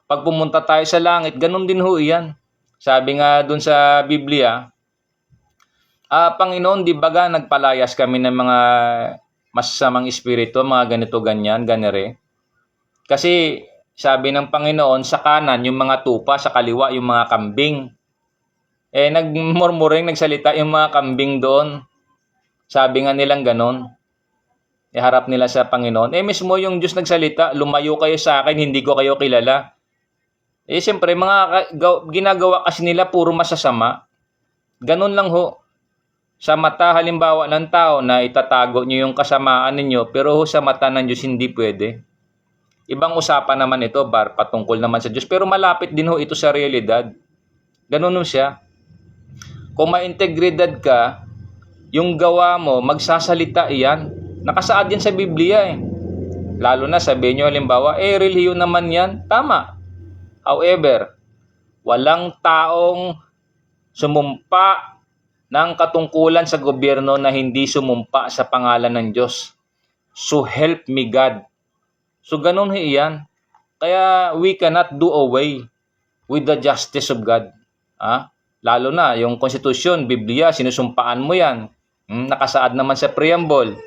Pag pumunta tayo sa langit, ganun din ho iyan. Sabi nga dun sa Biblia, Panginoon, di ba nagpalayas kami ng mga masasamang espiritu, mga ganito, ganyan, ganere. Kasi sabi ng Panginoon, sa kanan yung mga tupa, sa kaliwa yung mga kambing. Nagmurmuring, nagsalita yung mga kambing doon. Sabi nga nilang ganon. Harap nila sa Panginoon. Mismo yung Diyos nagsalita, lumayo kayo sa akin, hindi ko kayo kilala. Siyempre, ginagawa kasi nila puro masasama. Ganon lang ho. Sa mata halimbawa ng tao na itatago nyo yung kasamaan ninyo, pero ho sa mata ng Diyos hindi pwede. Ibang usapan naman ito, patungkol naman sa Diyos, pero malapit din ho ito sa realidad. Ganon ho siya. Kung ma-integridad ka, yung gawa mo, magsasalita iyan. Nakasaad yan sa Biblia Lalo na sabihin nyo halimbawa, relihiyon naman yan. Tama. However, walang taong sumumpa ng katungkulan sa gobyerno na hindi sumumpa sa pangalan ng Diyos. So help me God. So ganun iyan. Kaya we cannot do away with the justice of God. Lalo na yung konstitusyon, Biblia, sinusumpaan mo yan. Nakasaad naman sa preamble.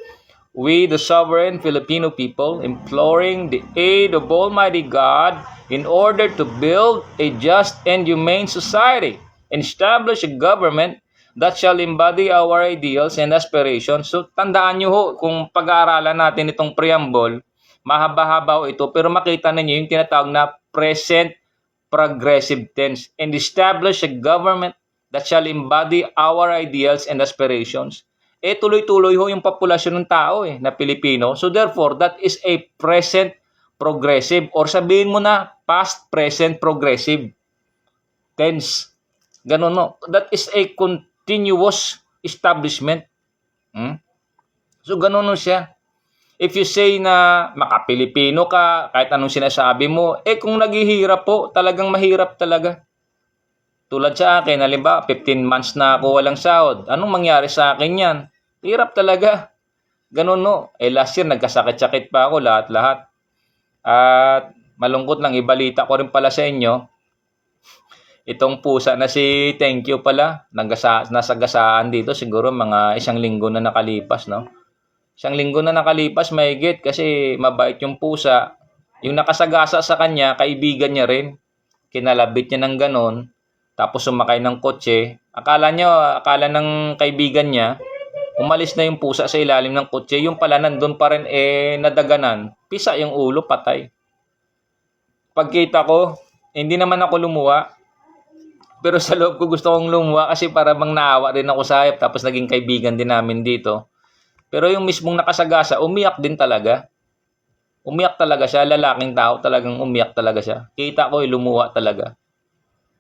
We, the sovereign Filipino people, imploring the aid of Almighty God in order to build a just and humane society and establish a government that shall embody our ideals and aspirations. So, tandaan nyo ho, kung pag-aaralan natin itong preamble, mahaba-haba ito, pero makita ninyo yung tinatawag na present progressive tense, and establish a government that shall embody our ideals and aspirations. Tuloy-tuloy ho yung populasyon ng tao na Pilipino. So, therefore, that is a present progressive, or sabihin mo na past, present, progressive tense. Ganun no. That is a continuous establishment. So, ganun no siya. If you say na maka-Pilipino ka, kahit anong sinasabi mo, kung naghihirap po, talagang mahirap talaga. Tulad sa akin, halimbawa, 15 months na ako walang sahod. Anong mangyari sa akin yan? Hirap talaga. Ganun no. Last year, nagkasakit-sakit pa ako lahat-lahat. At malungkot lang, ibalita ko rin pala sa inyo, itong pusa na si Thank You pala, nasa gasaan dito siguro mga 1 linggo na nakalipas, no? 1 linggo na nakalipas, mahigit, kasi mabait yung pusa. Yung nakasagasa sa kanya, kaibigan niya rin. Kinalabit niya ng ganon, tapos sumakay ng kotse. Akala ng kaibigan niya, umalis na yung pusa sa ilalim ng kotse. Yung pala nandun pa rin, nadaganan. Pisa yung ulo, patay. Pagkita ko, hindi naman ako lumuwa. Pero sa loob ko gusto kong lumuha kasi para bang naawa rin ako sa hayop, tapos naging kaibigan din namin dito. Pero yung mismong nakasagasa, umiyak din talaga. Umiyak talaga siya, lalaking tao, talagang umiyak talaga siya. Kita ko, lumuha talaga.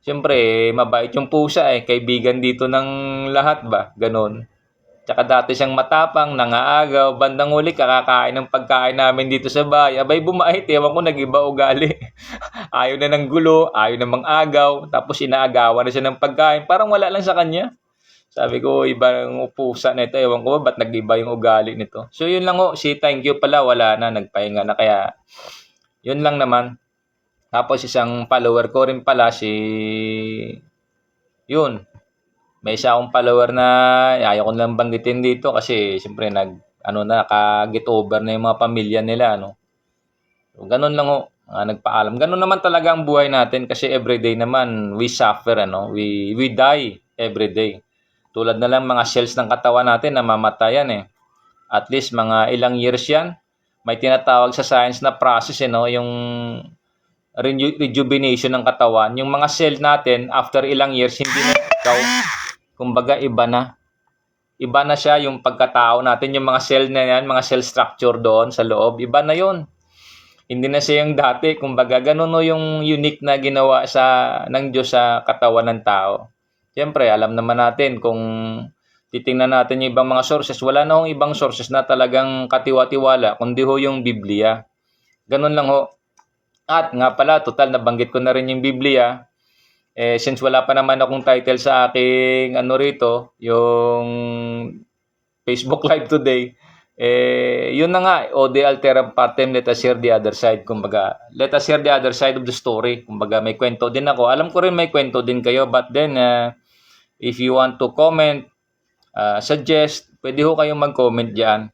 Siyempre, mabait yung pusa kaibigan dito ng lahat ba, ganon. Tsaka dati siyang matapang, nangaagaw, bandang huli, kakakain ng pagkain namin dito sa bahay. Abay, bumait, ewan ko, nag-iba ugali. Ayaw na ng gulo, ayaw na mang-agaw, tapos inaagawan na siya ng pagkain. Parang wala lang sa kanya. Sabi ko, iba ng pusa na ito, ewan ko ba, ba't nag-iba yung ugali nito? So, yun lang ho, si Thank You pala, wala na, nagpahinga na, kaya, yun lang naman. Tapos, isang follower ko rin pala, yun, may isa akong follower na ayaw ko lang banggitin dito kasi siyempre naka-get over na yung mga pamilya nila, no. So, ganun lang ho, nagpaalam. Ganun naman talaga ang buhay natin kasi everyday naman we suffer, we die everyday. Tulad na lang mga cells ng katawan natin na mamatayan At least mga ilang years yan. May tinatawag sa science na process yung rejuvenation ng katawan. Yung mga cell natin after ilang years hindi na kumbaga iba na. Iba na siya yung pagkatao natin, yung mga cell na yan, mga cell structure doon sa loob, iba na yon. Hindi na siya yung dati, kumbaga ganun yung unique na ginawa ng Diyos sa katawan ng tao. Siyempre, alam naman natin kung titingnan natin yung ibang mga sources, wala na hong ibang sources na talagang katiwa-tiwala, kundi ho yung Biblia. Ganun lang ho. At nga pala, total, nabanggit ko na rin yung Biblia. Since wala pa naman akong title sa aking rito, yung Facebook Live today, Yun na nga, o de alteram partem, let us hear the other side. Kumbaga, let us hear the other side of the story. Kumbaga, may kwento din ako. Alam ko rin may kwento din kayo, but then, if you want to comment, suggest, pwede ho kayong mag-comment dyan.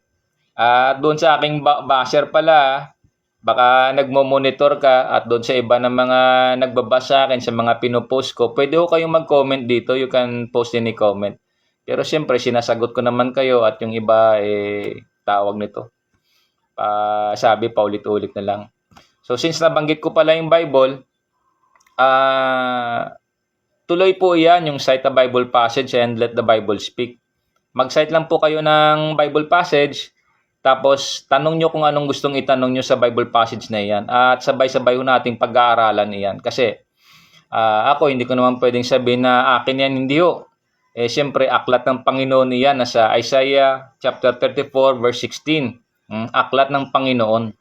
At doon sa aking basher pala, baka nagmo-monitor ka at doon sa iba ng mga nagbabasa sa akin sa mga pinopost ko, pwede ho kayong mag-comment dito. You can post any comment. Pero siyempre, sinasagot ko naman kayo at yung iba, tawag nito. Sabi paulit-ulit na lang. So, since nabanggit ko pala yung Bible, tuloy po yan, yung cite a Bible passage and let the Bible speak. Mag-cite lang po kayo ng Bible passage, tapos tanong nyo kung anong gustong itanong nyo sa Bible passage na iyan. At sabay-sabay ho nating pag-aaralan iyan. Kasi ako, hindi ko naman pwedeng sabihin na akin yan, hindi ho. Siyempre, aklat ng Panginoon iyan, nasa Isaiah chapter 34 verse 16. Aklat ng Panginoon.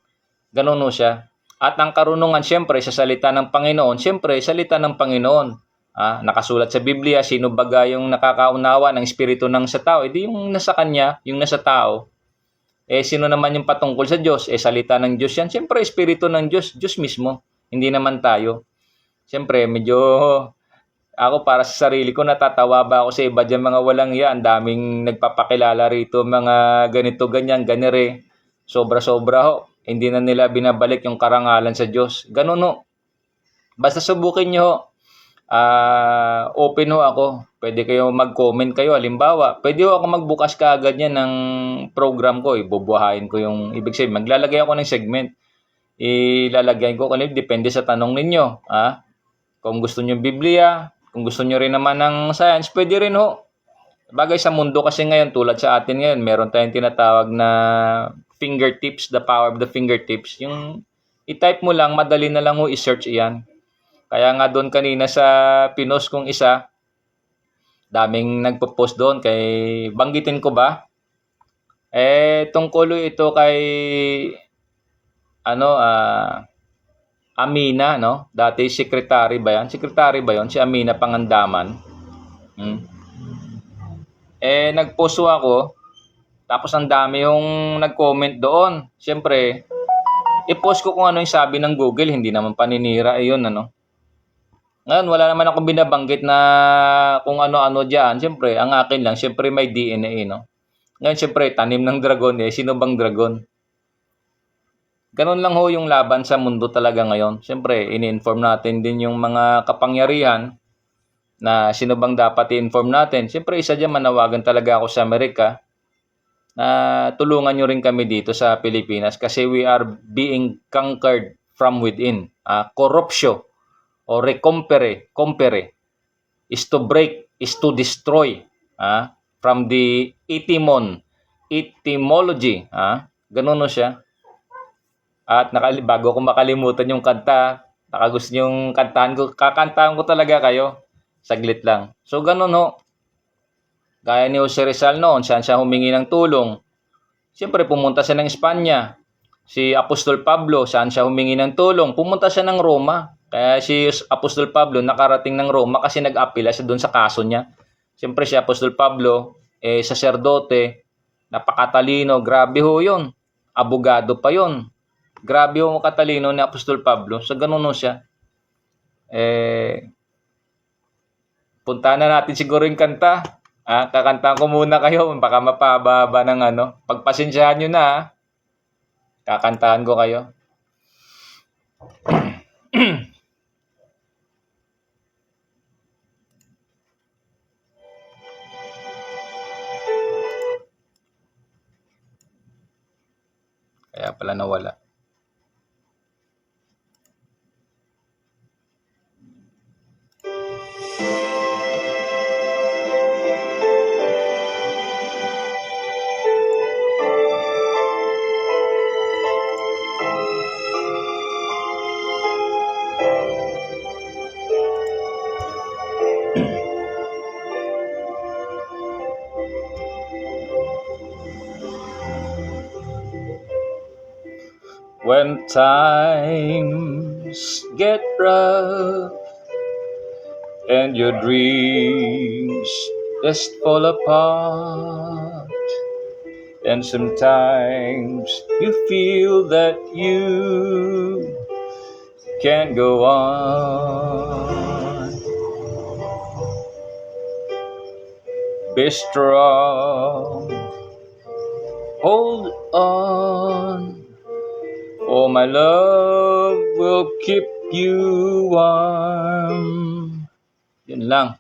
Ganun ho siya. At ang karunungan, siyempre, sa salita ng Panginoon, siyempre, salita ng Panginoon. Nakasulat sa Biblia, sino baga yung nakakaunawa ng espiritu ng sa tao? Hindi yung nasa kanya, yung nasa tao. Sino naman yung patungkol sa Diyos? Salita ng Diyos yan. Siyempre, espiritu ng Diyos, Diyos mismo. Hindi naman tayo. Siyempre, medyo ako para sa sarili ko, natatawa ba ako sa iba dyan mga walang iya. Ang daming nagpapakilala rito, mga ganito, ganyan, ganire. Sobra-sobra ho. Hindi na nila binabalik yung karangalan sa Diyos. Ganun ho. Basta subukin nyo ho. Open ho ako. Pwede kayo mag-comment kayo. Halimbawa, pwede ho ako magbukas kaagad yan ng program ko. Bubuhayin ko yung ibig sabihin. Maglalagay ako ng segment. Ilalagay ko kung depende sa tanong ninyo. Kung gusto nyo Biblia, kung gusto nyo rin naman ng science, pwede rin ho. Bagay sa mundo kasi ngayon, tulad sa atin ngayon, meron tayong tinatawag na fingertips, the power of the fingertips. Yung i-type mo lang, madali na lang ho i-search iyan. Kaya nga doon kanina sa pinost kong isa, daming nagpo-post doon kay banggitin ko ba? Tungkol ito kay Amina, no? Dati secretary ba yan? Secretary ba yon? Si Amina Pangandaman. Nagpost ako, tapos ang dami yung nag-comment doon. Siyempre, i-post ko kung ano yung sabi ng Google, hindi naman paninira yun, ano? Ngayon, wala naman akong binabanggit na kung ano-ano dyan. Siyempre, ang akin lang, siyempre may DNA, no? Ngayon, siyempre, tanim ng dragon, sino bang dragon? Ganun lang ho yung laban sa mundo talaga ngayon. Siyempre, ini-inform natin din yung mga kapangyarihan na sino bang dapat i-inform natin. Siyempre, isa dyan manawagan talaga ako sa Amerika na tulungan nyo rin kami dito sa Pilipinas kasi we are being conquered from within. Corruption o compere is to break, is to destroy from the etymology. Ganun no siya. At bago ko makalimutan yung kanta, gusto yung kantahan ko, kakantahan ko talaga kayo. Saglit lang. So, ganun ho. Gaya ni Jose Rizal noon, saan siya humingi ng tulong. Siyempre, pumunta siya ng Espanya. Si Apostol Pablo, saan siya humingi ng tulong? Pumunta siya ng Roma. Kaya si Apostol Pablo nakarating ng Roma kasi nag-apila siya doon sa kaso niya. Siyempre, si Apostol Pablo, saserdote, napakatalino, grabe ho yun. Abogado pa yun. Grabe yung katalino ni Apostol Pablo. So, ganun no siya. Punta na natin siguro yung kanta. Kakantahan ko muna kayo. Baka mapababa ng Pagpasensyahan nyo na. Kakantahan ko kayo. Kaya pala nawala. When times get rough and your dreams just fall apart And sometimes you feel that you can't go on. Be strong, hold on, for my love will keep you warm. Yun lang.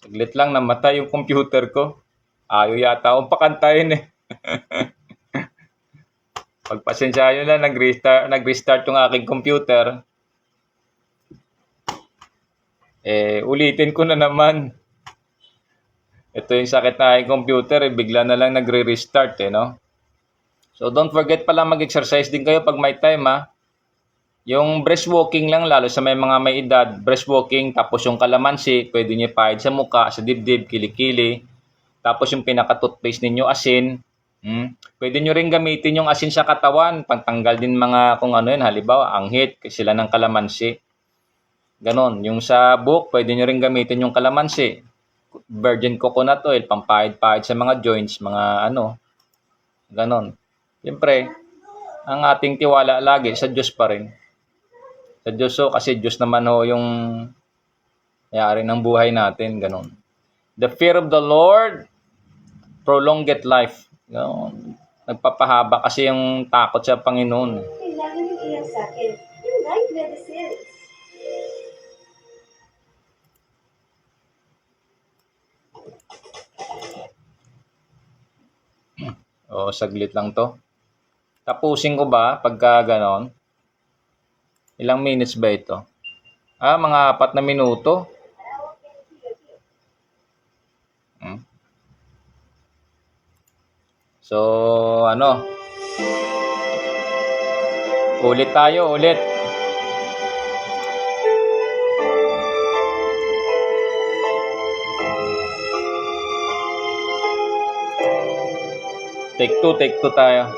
Saglit lang, namatay yung computer ko. Ayaw yata akong pakantayin eh. Pagpasensya nyo lang, nag-restart yung aking computer. Ulitin ko na naman. Ito yung sakit na aking computer, bigla na lang nagre-restart no? So don't forget pala mag-exercise din kayo pag may time Yung breast walking lang, lalo sa may mga may edad, breast walking, tapos yung kalamansi, pwede nyo pahid sa muka, sa dibdib, kilikili. Tapos yung pinaka-toothpaste ninyo, asin. Pwede nyo rin gamitin yung asin sa katawan, pagtanggal din mga kung ano yun, halimbawa, anghit, sila ng kalamansi. Ganon. Yung sa buhok, pwede nyo rin gamitin yung kalamansi. Virgin coconut oil, pampahid-pahid sa mga joints, mga ganon. Siyempre, ang ating tiwala lagi sa Diyos pa rin. Sa Diyos kasi Diyos naman yung may-ari ng buhay natin, ganon. The fear of the Lord prolongeth life. Nagpapahaba kasi yung takot sa Panginoon. Kailangan yung iyan sa akin. Yung life medicines. Saglit lang to. Tapusin ko ba pagka ganon? Ilang minutes ba ito? Mga 4 na minuto. So, ulit tayo, ulit. Take two tayo.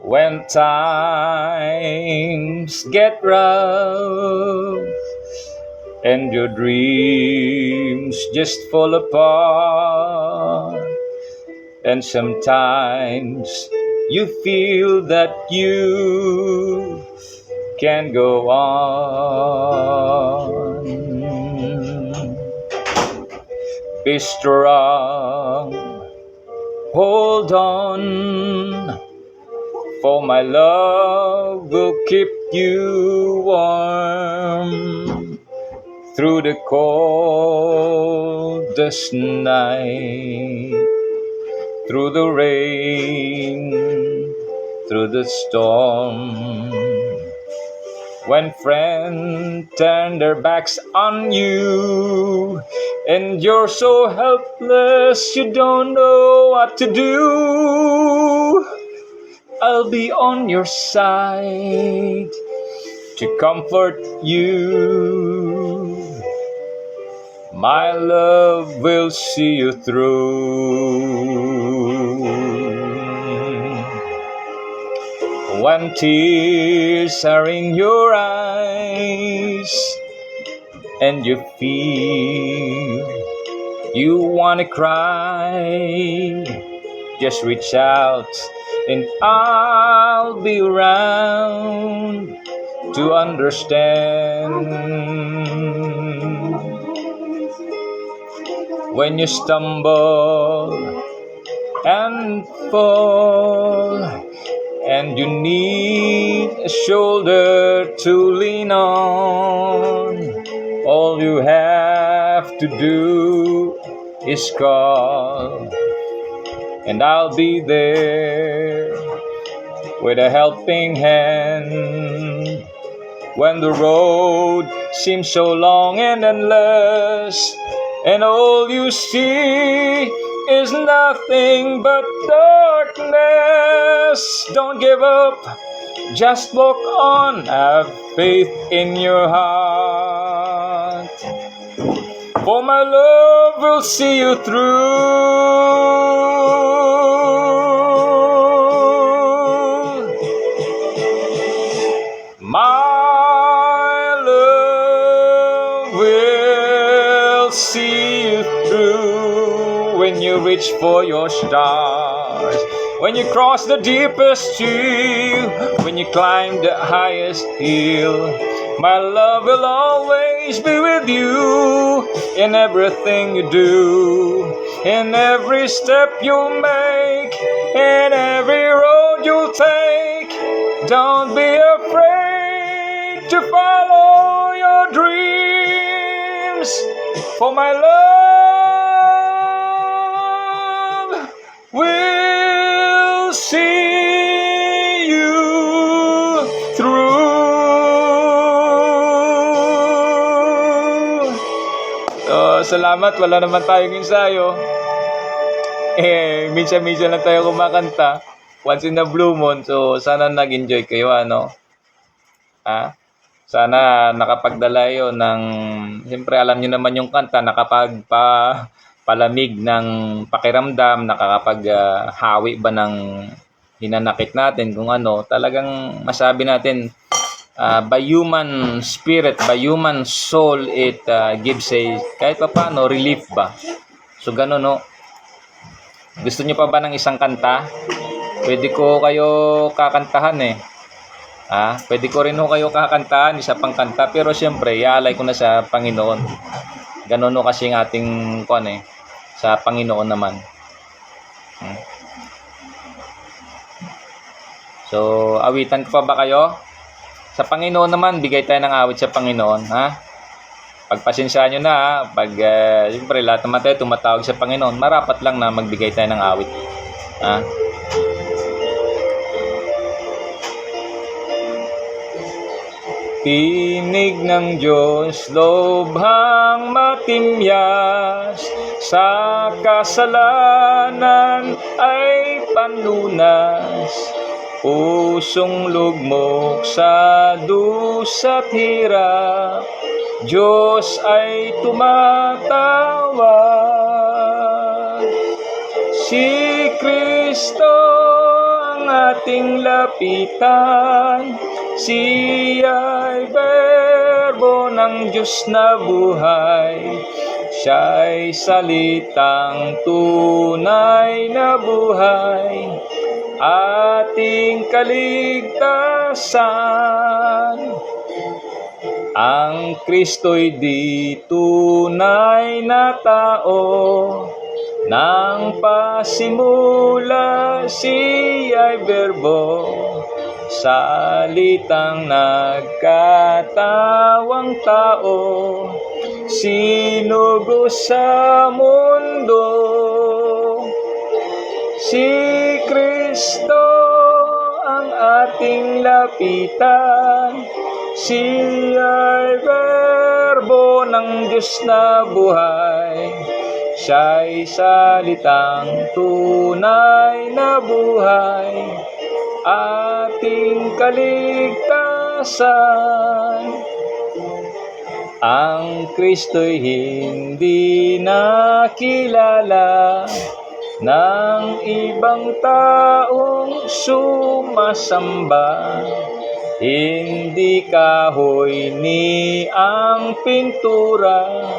When times get rough and your dreams just fall apart, and sometimes you feel that you can't go on. Be strong, hold on, for my love will keep you warm through the coldest night, through the rain, through the storm. When friends turn their backs on you and you're so helpless you don't know what to do, I'll be on your side to comfort you. My love will see you through. When tears are in your eyes and you feel you wanna cry, just reach out and I'll be around to understand. When you stumble and fall and you need a shoulder to lean on, all you have to do is call, and I'll be there with a helping hand. When the road seems so long and endless, and all you see is nothing but darkness, don't give up, just walk on, have faith in your heart, for my love will see you through. My when you reach for your stars, when you cross the deepest sea, when you climb the highest hill. My love will always be with you in everything you do, in every step you make, in every road you take. Don't be afraid to follow your dreams, for my love will see you through. Salamat, wala naman tayong ensayo. Minsan-minsan lang tayo kumakanta. Once in a blue moon. So, sana nag-enjoy kayo, ano? Sana nakapagdala yun ng... Siyempre, alam nyo naman yung kanta, palamig ng pakiramdam, hawi ba ng hinanakit natin, kung ano. Talagang masabi natin, by human spirit, by human soul, it gives a kahit pa paano relief ba. So gano'n, no? Gusto niyo pa ba ng isang kanta? Pwede ko kayo kakantahan eh. Pwede ko rin ho kayo kakantahan, isa pang kanta, pero siyempre iaalay ko na sa Panginoon. Gano'n no kasi ang ating sa Panginoon naman. So awitan ko pa ba kayo? Sa Panginoon naman, bigay tayo ng awit sa Panginoon, Pagpasensyaan nyo na, siyempre lahat naman tayo tumatawag sa Panginoon, marapat lang na magbigay tayo ng awit, Tinig ng Diyos, lobhang matimyas, sa kasalanan ay panlunas. Pusong lugmok sa dusa't hirap, Diyos ay tumatawag. Si Kristo ang ating lapitan, Siya'y berbo ng Diyos na buhay. Siya'y salitang tunay na buhay, ating kaligtasan. Ang Kristo'y di tunay na tao, nang pasimula Siya'y berbo, salitang nagkatawang tao, sinugo sa mundo. Si Kristo ang ating lapitan, Siya'y berbo ng Diyos na buhay. Siya'y salitang tunay na buhay, ating kaligtasan. Ang Kristo'y hindi nakilala ng ibang taong sumasamba. Hindi kahoy ni ang pintura,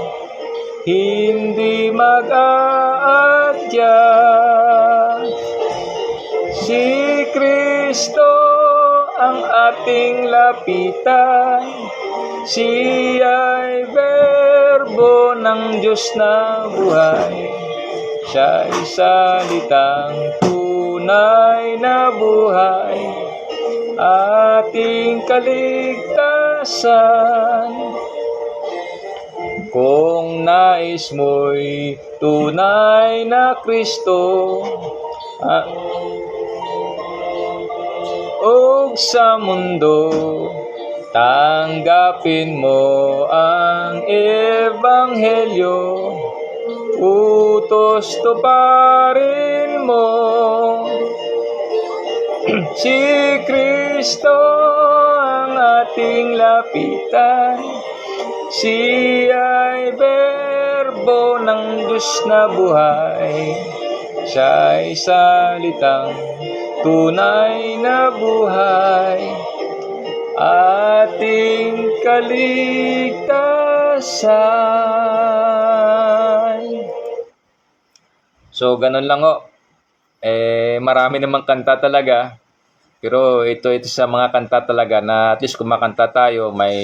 hindi mag-aadya. Si Kristo ang ating lapitan, Siya'y berbo ng Diyos na buhay. Siya'y salitang tunay na buhay, ating kaligtasan. Kung nais mo'y tunay na Kristo, og sa mundo, tanggapin mo ang Ebanghelyo, utos tuparin mo. Si Kristo ang ating lapitan, Siya'y berbo ng Diyos na buhay. Siya'y salitang tunay na buhay, ating kaligtasan. So, ganun lang ho. Marami namang kanta talaga. Pero ito sa mga kanta talaga na at least kumakanta tayo, may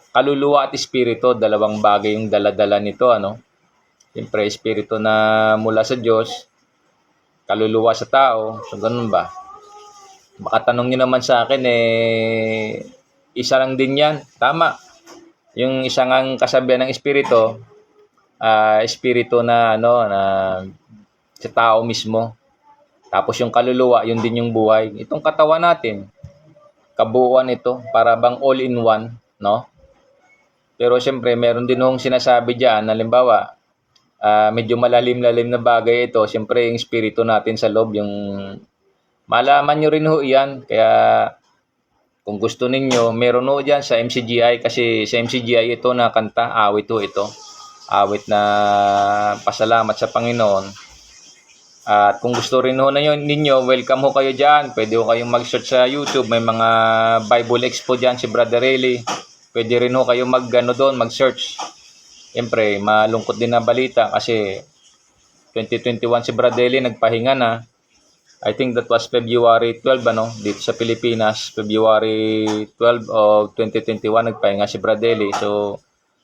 kaluluwa at espiritu, dalawang bagay yung dala-dala nito, ano. Siyempre, espiritu na mula sa Diyos, kaluluwa sa tao. So, ganun ba? Baka tanong nyo naman sa akin, isa lang din yan. Tama. Yung isang ang kasabihan ng espiritu, espiritu na, na sa tao mismo. Tapos yung kaluluwa, yun din yung buhay. Itong katawan natin, kabuuan ito, para bang all-in-one, no? Pero siyempre, meron din hong sinasabi dyan, halimbawa, medyo malalim-lalim na bagay ito. Siyempre, yung espiritu natin sa loob, yung malaman nyo rin ho yan. Kaya, kung gusto ninyo, meron ho dyan sa MCGI, kasi sa MCGI ito na kanta, awit ho ito. Awit na pasalamat sa Panginoon. At kung gusto rin ho na yun ninyo, welcome ho kayo dyan. Pwede ho kayong mag-search sa YouTube. May mga Bible Expo dyan, si Brother Rayleigh. Pwede rin ho kayo doon, mag-search. Siyempre, malungkot din na balita kasi 2021 si Brother Rayleigh nagpahinga na. I think that was February 12, dito sa Pilipinas. February 12 of 2021 nagpahinga si Brother Rayleigh. So,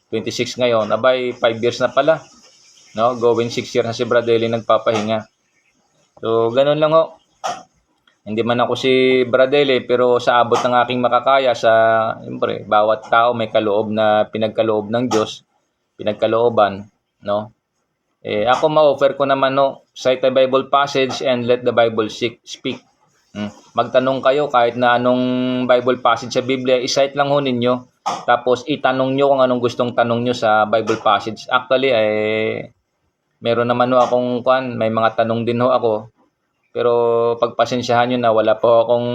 26 ngayon. Abay, 5 years na pala. No? Going 6 years na si Brother Rayleigh nagpapahinga. So, ganun lang ho. Hindi man ako si Bradele, pero sa abot ng aking makakaya siyempre, bawat tao may kaloob na pinagkaloob ng Diyos, pinagkalooban, no? Ako ma-offer ko naman, no, cite a Bible passage and let the Bible speak. Magtanong kayo kahit na anong Bible passage sa Biblia, i-cite lang ho ninyo. Tapos itanong nyo kung anong gustong tanong nyo sa Bible passage. Actually, meron naman ho akong may mga tanong din ho ako. Pero pagpasensyahan nyo na wala po akong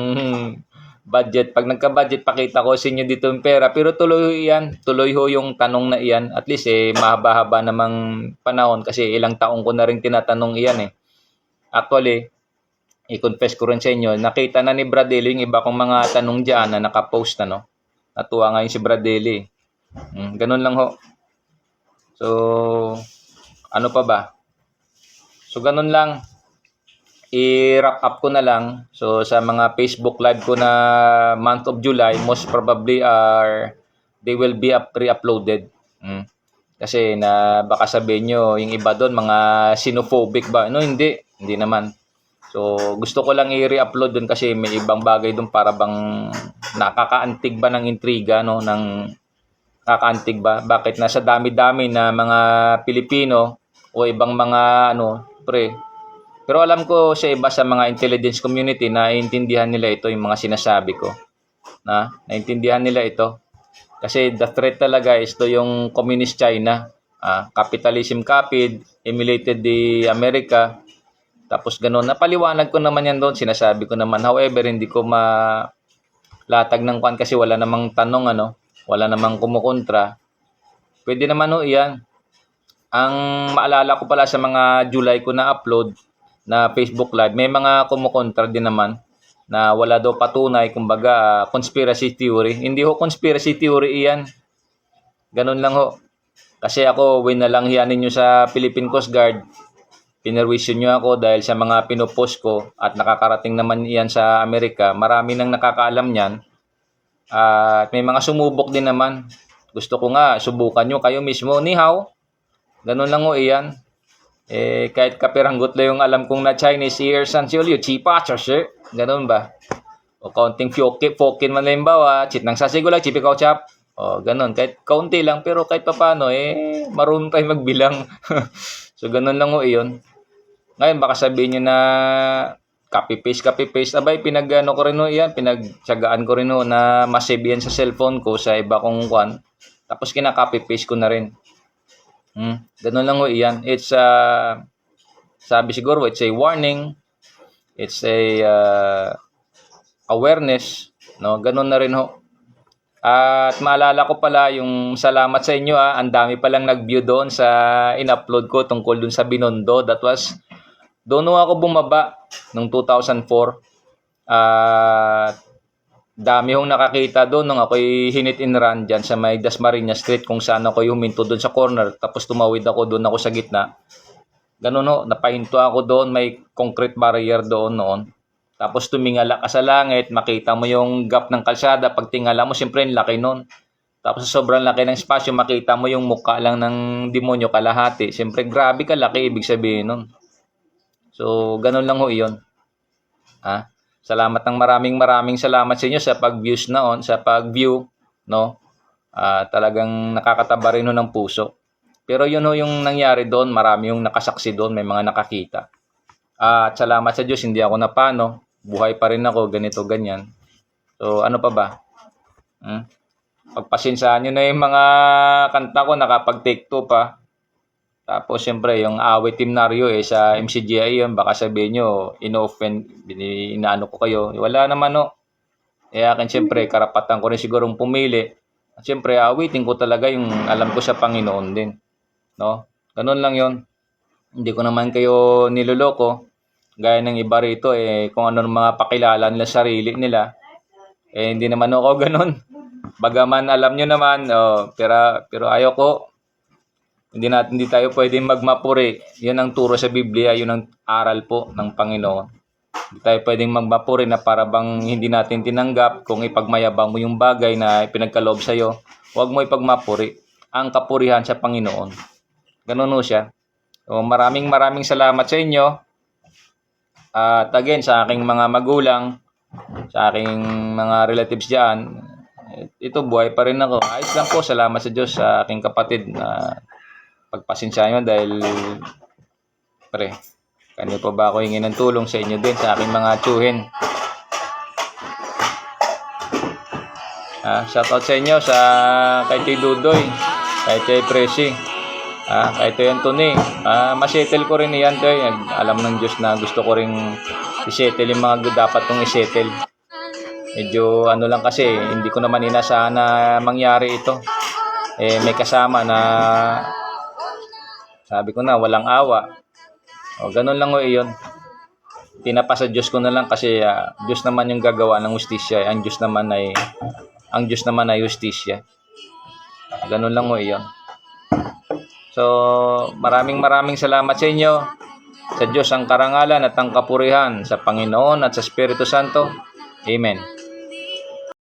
budget. Pag nagka-budget, pakita ko sa inyo dito yung pera. Pero tuloy ho yan. Tuloy ho yung tanong na iyan. At least mahaba-haba namang panahon kasi ilang taong ko na rin tinatanong iyan . Actually, i-confess ko rin sa inyo, nakita na ni Bradley yung iba kong mga tanong dyan na nakapost Natuwa nga yung si Bradley. Ganun lang ho. So, ano pa ba? So, ganun lang. I-wrap up ko na lang. So, sa mga Facebook live ko na month of July, most probably they will be re-uploaded. Kasi baka sabihin nyo, yung iba doon, mga xenophobic ba? No, hindi. Hindi naman. So, gusto ko lang i-re-upload doon kasi may ibang bagay doon para bang nakakaantig ba ng intriga, no? Nakakaantig ba? Bakit nasa dami-dami na mga Pilipino o ibang mga pero alam ko sa iba sa mga intelligence community na naiintindihan nila ito, yung mga sinasabi ko. Naiintindihan nila ito. Kasi the threat talaga is to yung communist China. Capitalism copied, emulated the America. Tapos gano'n. Napaliwanag ko naman yan doon. Sinasabi ko naman. However, hindi ko malatag ng kasi wala namang tanong, wala namang kumukontra. Pwede naman iyan. Ang maalala ko pala sa mga July ko na upload, na Facebook Live, may mga kumukontra din naman na wala daw patunay, kumbaga conspiracy theory. Hindi ho conspiracy theory iyan. Ganun lang ho. Kasi ako, winalanghian ninyo sa Philippine Coast Guard. Pinerwisyo nyo ako dahil sa mga pinopost ko at nakakarating naman iyan sa Amerika. Marami nang nakakaalam niyan. At may mga sumubok din naman. Gusto ko nga, subukan nyo kayo mismo. Ni hao. Ganun lang ho iyan. Kahit kapiranggot lang yung alam kong na Chinese ear san siyo liyo, chipa, sir. Ganun ba? O kaunting fokin man lang bawa, chit nang sasigulag, chipi chap. O ganun, kahit kaunti lang, pero kahit paano, marunong tayo magbilang. So ganun lang ho iyon. Ngayon, baka sabihin nyo na copy-paste. Abay, pinag-ano ko rin ho yan, pinagtsagaan ko rin ho na masave yan sa cellphone ko sa iba kong Tapos kina-copy-paste ko na rin. Ganun lang ho iyan. It's sabi siguro, it's a warning. It's a awareness, no? Ganun na rin ho. At maalala ko pala yung salamat sa inyo ang dami palang nag-view doon sa in-upload ko tungkol doon sa Binondo. That was doon ako bumaba noong 2004. Dami hong nakakita doon nung ako'y hinit and run dyan sa may Dasmariñas Street kung saan ako'y huminto doon sa corner. Tapos tumawid ako doon ako sa gitna. Ganun ho, napahinto ako doon, may concrete barrier doon noon. Tapos tumingala ka sa langit, makita mo yung gap ng kalsada. Pag tingala mo, siyempre ang laki noon. Tapos sa sobrang laki ng espasyo, makita mo yung mukha lang ng demonyo kalahati. Siyempre, grabe kalaki, ibig sabihin nun. So, ganun lang ho iyon. Salamat ng maraming salamat sa inyo sa pag-views noon, sa pag-view, no? Talagang nakakataba rin ho ng puso. Pero yun ho yung nangyari doon, marami yung nakasaksi doon, may mga nakakita. At salamat sa Diyos, hindi ako napano. Buhay pa rin ako, ganito, ganyan. So, ano pa ba? Pagpasensyahan nyo na yung mga kanta ko, nakapag-take 2 pa. Tapos, syempre, yung awit Team Nario sa MCGI yun, baka sabihin nyo, ino-offend, inaano ko kayo. Wala naman, no. Akin, syempre, karapatan ko rin sigurong pumili. At syempre, awitin ko talaga yung alam ko sa Panginoon din. No? Ganun lang yun. Hindi ko naman kayo niloloko. Gaya ng iba rito, kung ano mga pakilala nila sarili nila. Hindi naman ako ganun. Bagaman alam nyo naman, pero ayoko. Hindi tayo pwedeng magmapuri. Yun ang turo sa Biblia, yun ang aral po ng Panginoon. Hindi tayo pwedeng magmapuri na para bang hindi natin tinanggap kung ipagmayabang mo yung bagay na ipinagkaloob sa'yo. Huwag mo ipagmapuri. Ang kapurihan sa Panginoon. Ganun ho siya. So, maraming salamat sa inyo. At again, sa aking mga magulang, sa aking mga relatives dyan, ito, buhay pa rin ako. Ayos lang po, salamat sa Diyos, sa aking kapatid na pagpasensya nyo dahil, kanina pa ba ako hingi ng tulong sa inyo din, sa aking mga tsuhin. Shoutout sa inyo, kay Toy Dudoy, kay Toy Presi. Kahit yan Tony, masettle ko rin yan Toy. Alam ng Diyos na gusto ko rin isettle yung mga dapat kong isettle. Medyo ano lang kasi, hindi ko naman inasahan na mangyari ito. May kasama na sabi ko na walang awa. Ganun lang ho iyon. Tinapa sa Diyos ko na lang kasi Diyos naman yung gagawa ng hustisya. Ang Diyos naman ay hustisya. Ganun lang ho iyon. So, maraming salamat sa inyo. Sa Diyos ang karangalan at ang kapurihan, sa Panginoon at sa Espiritu Santo. Amen.